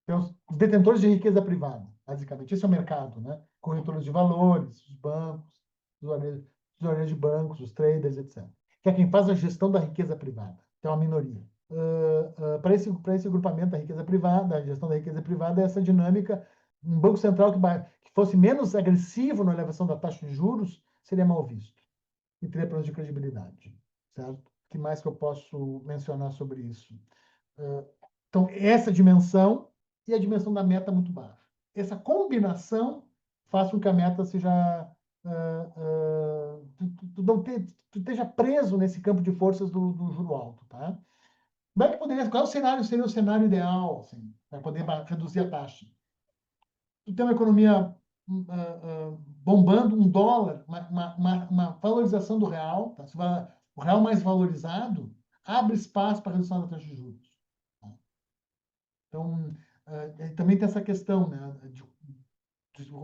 Então, os detentores de riqueza privada, basicamente. Esse é o mercado. Né? Corretores de valores, os bancos, usuários de bancos, os traders, etc. Que é quem faz a gestão da riqueza privada, que é uma minoria. Para esse grupamento da riqueza privada, a gestão da riqueza privada, essa dinâmica, um banco central que fosse menos agressivo na elevação da taxa de juros seria mal visto e teria problemas de credibilidade, certo? O que mais que eu posso mencionar sobre isso? Então, essa dimensão e a dimensão da meta muito baixa. Essa combinação faz com que a meta seja tu esteja preso nesse campo de forças do juro alto, tá? Qual seria o cenário ideal, assim, para poder reduzir a taxa? Tu tem uma economia bombando, um dólar, uma valorização do real, tá? O real mais valorizado abre espaço para redução da taxa de juros. Tá? Então, também tem essa questão, né?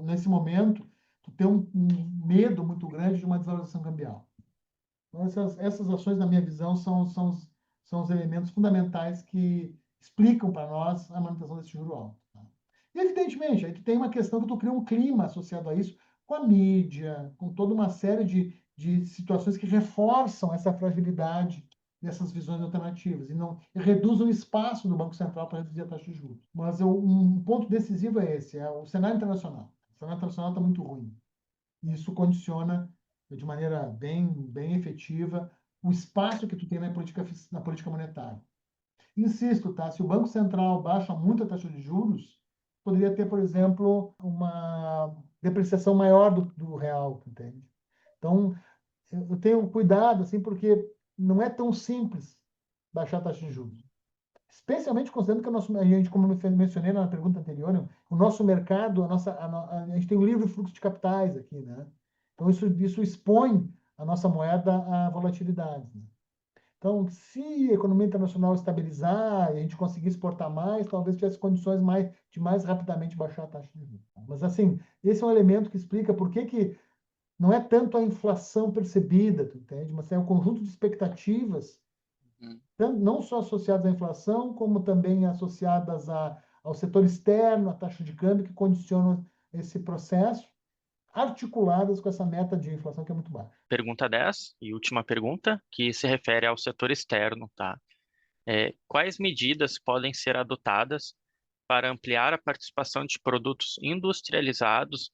Nesse momento, tu tem um medo muito grande de uma desvalorização cambial. Então, essas ações, na minha visão, são os elementos fundamentais que explicam para nós a manutenção desse juro alto. Tá? E, evidentemente, aí tu tem uma questão que tu cria um clima associado a isso, com a mídia, com toda uma série de situações que reforçam essa fragilidade dessas visões alternativas e reduzam o espaço do Banco Central para reduzir a taxa de juros. Mas um ponto decisivo é esse, é o cenário internacional. O cenário internacional está muito ruim. E isso condiciona de maneira bem efetiva o espaço que tu tem na política monetária. Insisto, tá? Se o Banco Central baixa muito a taxa de juros, poderia ter, por exemplo, uma depreciação maior do real, entende? Então, eu tenho cuidado, assim, porque não é tão simples baixar a taxa de juros. Especialmente considerando que a gente, como eu mencionei na pergunta anterior, o nosso mercado, a gente tem um livre fluxo de capitais aqui, né? Então, isso expõe a nossa moeda a volatilidades, né? Então, se a economia internacional estabilizar e a gente conseguir exportar mais, talvez tivesse condições de mais rapidamente baixar a taxa de juros. Mas, assim, esse é um elemento que explica por que não é tanto a inflação percebida, tu entende? Mas é um conjunto de expectativas, não só associadas à inflação, como também associadas ao setor externo, à taxa de câmbio, que condicionam esse processo, articuladas com essa meta de inflação que é muito baixa. Pergunta 10 e última pergunta, que se refere ao setor externo, tá? Quais medidas podem ser adotadas para ampliar a participação de produtos industrializados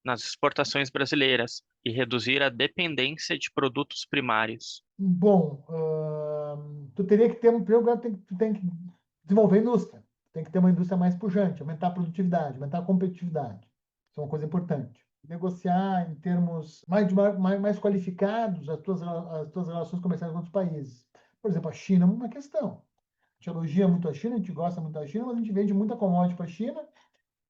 nas exportações brasileiras e reduzir a dependência de produtos primários? Bom, tu teria que ter primeiro lugar, tu tem que desenvolver indústria. Tem que ter uma indústria mais pujante, aumentar a produtividade, aumentar a competitividade. Isso é uma coisa importante. Negociar em termos mais qualificados as tuas relações comerciais com outros países. Por exemplo, a China é uma questão. A gente elogia muito a China, a gente gosta muito da China, mas a gente vende muita commodity para a China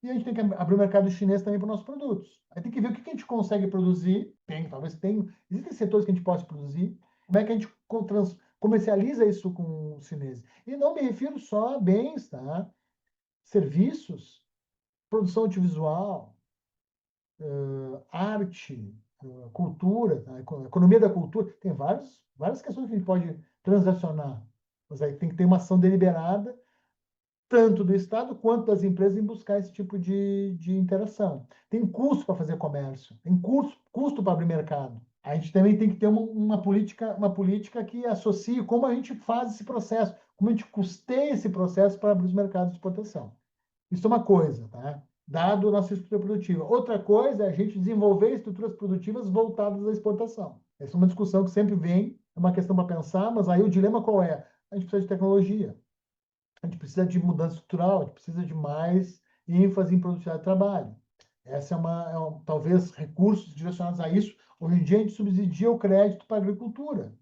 e a gente tem que abrir o mercado chinês também para os nossos produtos. Aí tem que ver o que a gente consegue produzir. Existem setores que a gente pode produzir. Como é que a gente comercializa isso com os chineses? E não me refiro só a bens, tá? Serviços, produção audiovisual, arte, cultura, tá? Economia da cultura. Tem várias questões que a gente pode transacionar. Mas aí tem que ter uma ação deliberada tanto do Estado quanto das empresas em buscar esse tipo de interação. Tem custo para fazer comércio, tem custo para abrir mercado. A gente também tem que ter uma política que associe como a gente faz esse processo, como a gente custeia esse processo para abrir os mercados de exportação. Isso é uma coisa, tá? Dado a nossa estrutura produtiva. Outra coisa é a gente desenvolver estruturas produtivas voltadas à exportação. Essa é uma discussão que sempre vem, é uma questão para pensar, mas aí o dilema qual é? A gente precisa de tecnologia. A gente precisa de mudança estrutural, a gente precisa de mais ênfase em produtividade de trabalho. Essa talvez recursos direcionados a isso. Hoje em dia a gente subsidia o crédito para a agricultura,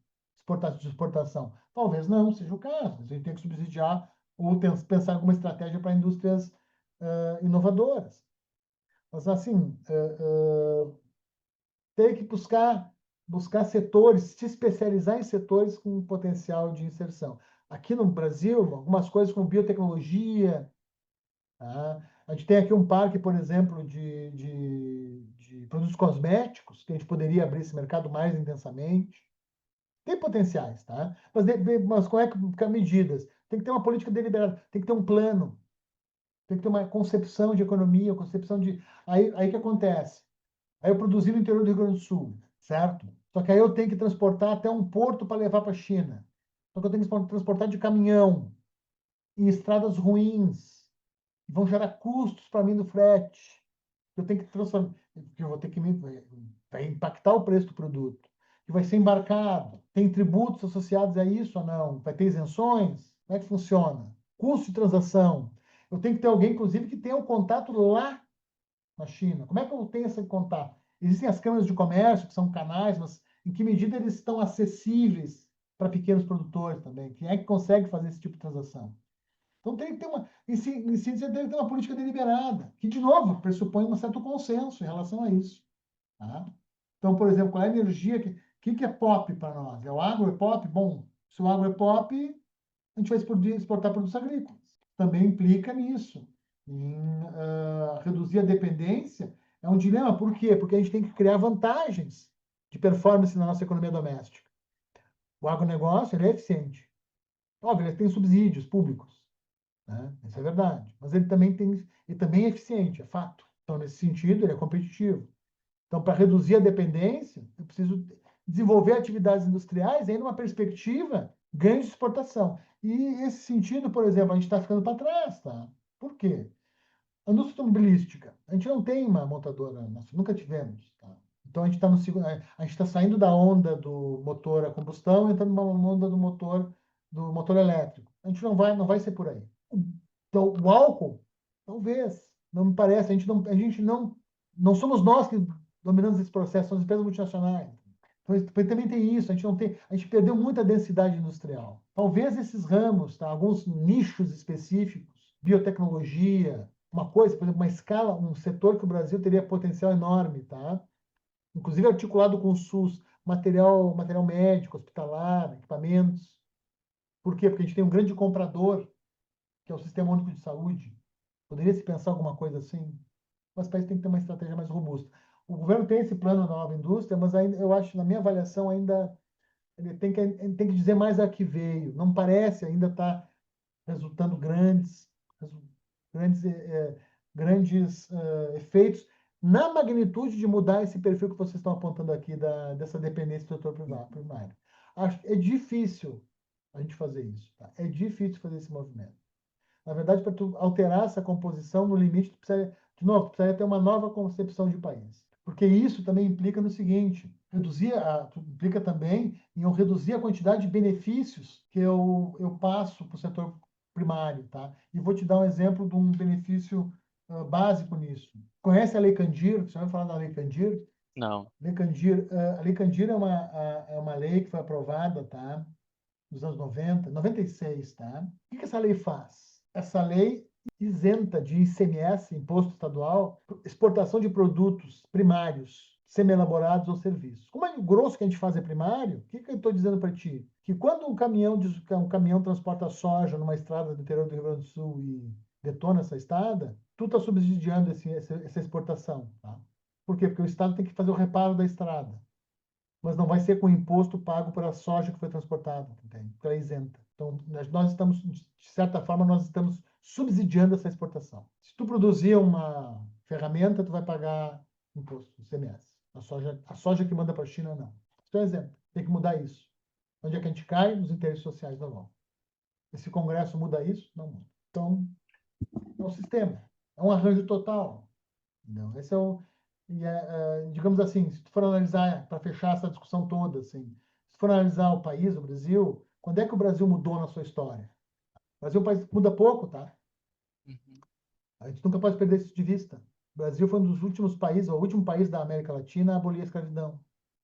exportação. Talvez não seja o caso. A gente tem que subsidiar ou pensar em alguma estratégia para indústrias inovadoras. Mas, assim, tem que buscar setores, se especializar em setores com potencial de inserção. Aqui no Brasil, algumas coisas como biotecnologia, tá? A gente tem aqui um parque, por exemplo, de produtos cosméticos, que a gente poderia abrir esse mercado mais intensamente. Tem potenciais, tá? Mas como é que ficar medidas? Tem que ter uma política deliberada, tem que ter um plano, tem que ter uma concepção de economia, concepção de... Aí que acontece? Aí eu produzi no interior do Rio Grande do Sul, certo? Só que aí eu tenho que transportar até um porto para levar para a China. Só que eu tenho que transportar de caminhão, em estradas ruins, vão gerar custos para mim no frete. Eu tenho que transformar, que eu vou ter que vai impactar o preço do produto, que vai ser embarcado. Tem tributos associados a isso ou não? Vai ter isenções? Como é que funciona? Custo de transação. Eu tenho que ter alguém, inclusive, que tenha um contato lá na China. Como é que eu tenho esse contato? Existem as câmaras de comércio, que são canais, mas em que medida eles estão acessíveis para pequenos produtores também? Quem é que consegue fazer esse tipo de transação? Então tem que ter em síntese, tem que ter uma política deliberada, que, de novo, pressupõe um certo consenso em relação a isso. Tá? Então, por exemplo, qual é a energia que é pop para nós? É o agro, é pop? Bom, se o agro é pop, a gente vai exportar produtos agrícolas. Também implica nisso, em reduzir a dependência. É um dilema, por quê? Porque a gente tem que criar vantagens de performance na nossa economia doméstica. O agronegócio ele é eficiente. Óbvio, ele tem subsídios públicos, né? Isso é verdade. Mas ele também é eficiente, é fato. Então, nesse sentido, ele é competitivo. Então, para reduzir a dependência, eu preciso desenvolver atividades industriais aí numa perspectiva ganho de exportação. E esse sentido, por exemplo, a gente está ficando para trás, tá? Por quê? A indústria automobilística, a gente não tem uma montadora, nós nunca tivemos, tá? Então a gente está no segundo, a gente está saindo da onda do motor a combustão, entrando numa onda do motor elétrico. A gente não vai ser por aí. Então o álcool, talvez, não me parece, a gente não somos nós que dominamos esse processo, são as empresas multinacionais. Então, também tem isso, a gente perdeu muita densidade industrial. Talvez esses ramos, tá, alguns nichos específicos, biotecnologia, uma coisa, por exemplo, uma escala, um setor que o Brasil teria potencial enorme, tá? Inclusive articulado com o SUS, material médico, hospitalar, equipamentos. Por quê? Porque a gente tem um grande comprador, que é o Sistema Único de Saúde. Poderia se pensar alguma coisa assim? Mas o país tem que ter uma estratégia mais robusta. O governo tem esse plano da nova indústria, mas ainda, eu acho, na minha avaliação, ainda ele tem que dizer mais a que veio. Não parece ainda estar resultando grandes, grandes efeitos na magnitude de mudar esse perfil que vocês estão apontando aqui dessa dependência do setor primário. É difícil a gente fazer isso. Tá? É difícil fazer esse movimento. Na verdade, para tu alterar essa composição, no limite, tu precisaria ter uma nova concepção de país. Porque isso também implica no seguinte, implica também em eu reduzir a quantidade de benefícios que eu passo para o setor primário. Tá? E vou te dar um exemplo de um benefício básico nisso. Conhece a Lei Candir? Você vai falar da Lei Candir? Não. A Lei Candir é uma lei que foi aprovada, tá? Nos anos 90, 96, tá? O que essa lei faz? Essa lei isenta de ICMS, Imposto Estadual, exportação de produtos primários, semi-elaborados ou serviços. Como é o grosso que a gente faz é primário, o que eu estou dizendo para ti? Que quando um caminhão transporta soja numa estrada do interior do Rio Grande do Sul e detona essa estrada, tu está subsidiando essa exportação. Tá? Por quê? Porque o Estado tem que fazer o reparo da estrada, mas não vai ser com o imposto pago pela soja que foi transportada, entende? Porque ela é isenta. Então, nós estamos, de certa forma, nós estamos subsidiando essa exportação. Se tu produzir uma ferramenta, tu vai pagar imposto, ICMS. A soja que manda para a China, não. Isso é um exemplo. Tem que mudar isso. Onde é que a gente cai? Nos interesses sociais da LOL. Esse Congresso muda isso? Não muda. Então, é um sistema. É um arranjo total. Não, esse é o. Digamos assim, se tu for analisar, para fechar essa discussão toda, assim, se for analisar o país, o Brasil, quando é que o Brasil mudou na sua história? O Brasil é um país que muda pouco, tá? Uhum. A gente nunca pode perder isso de vista. O Brasil foi um dos últimos países, o último país da América Latina a abolir a escravidão.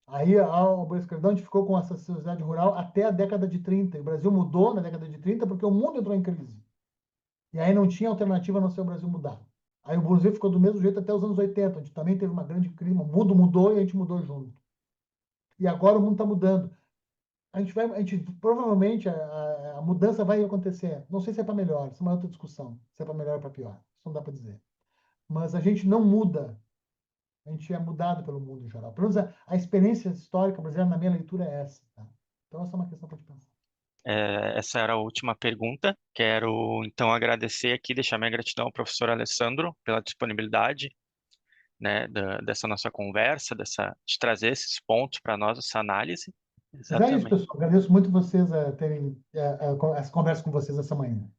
Aí, ao abolir a escravidão, a gente ficou com essa sociedade rural até a década de 30. E o Brasil mudou na década de 30 porque o mundo entrou em crise. E aí não tinha alternativa a não ser o Brasil mudar. Aí o Brasil ficou do mesmo jeito até os anos 80, onde também teve uma grande crise, o mundo mudou e a gente mudou junto. E agora o mundo está mudando. Provavelmente a mudança vai acontecer. Não sei se é para melhor, isso é uma outra discussão. Se é para melhor ou para pior. Isso não dá para dizer. Mas a gente não muda. A gente é mudado pelo mundo em geral. Pelo menos a experiência histórica brasileira, na minha leitura, é essa. Tá? Então, essa é uma questão para te pensar. Essa era a última pergunta. Quero, então, agradecer aqui, deixar minha gratidão ao professor Alessandro pela disponibilidade, né, dessa nossa conversa, de trazer esses pontos para nós, essa análise. Mas é isso, Exatamente. pessoal. Agradeço muito vocês terem essa conversa com vocês essa manhã.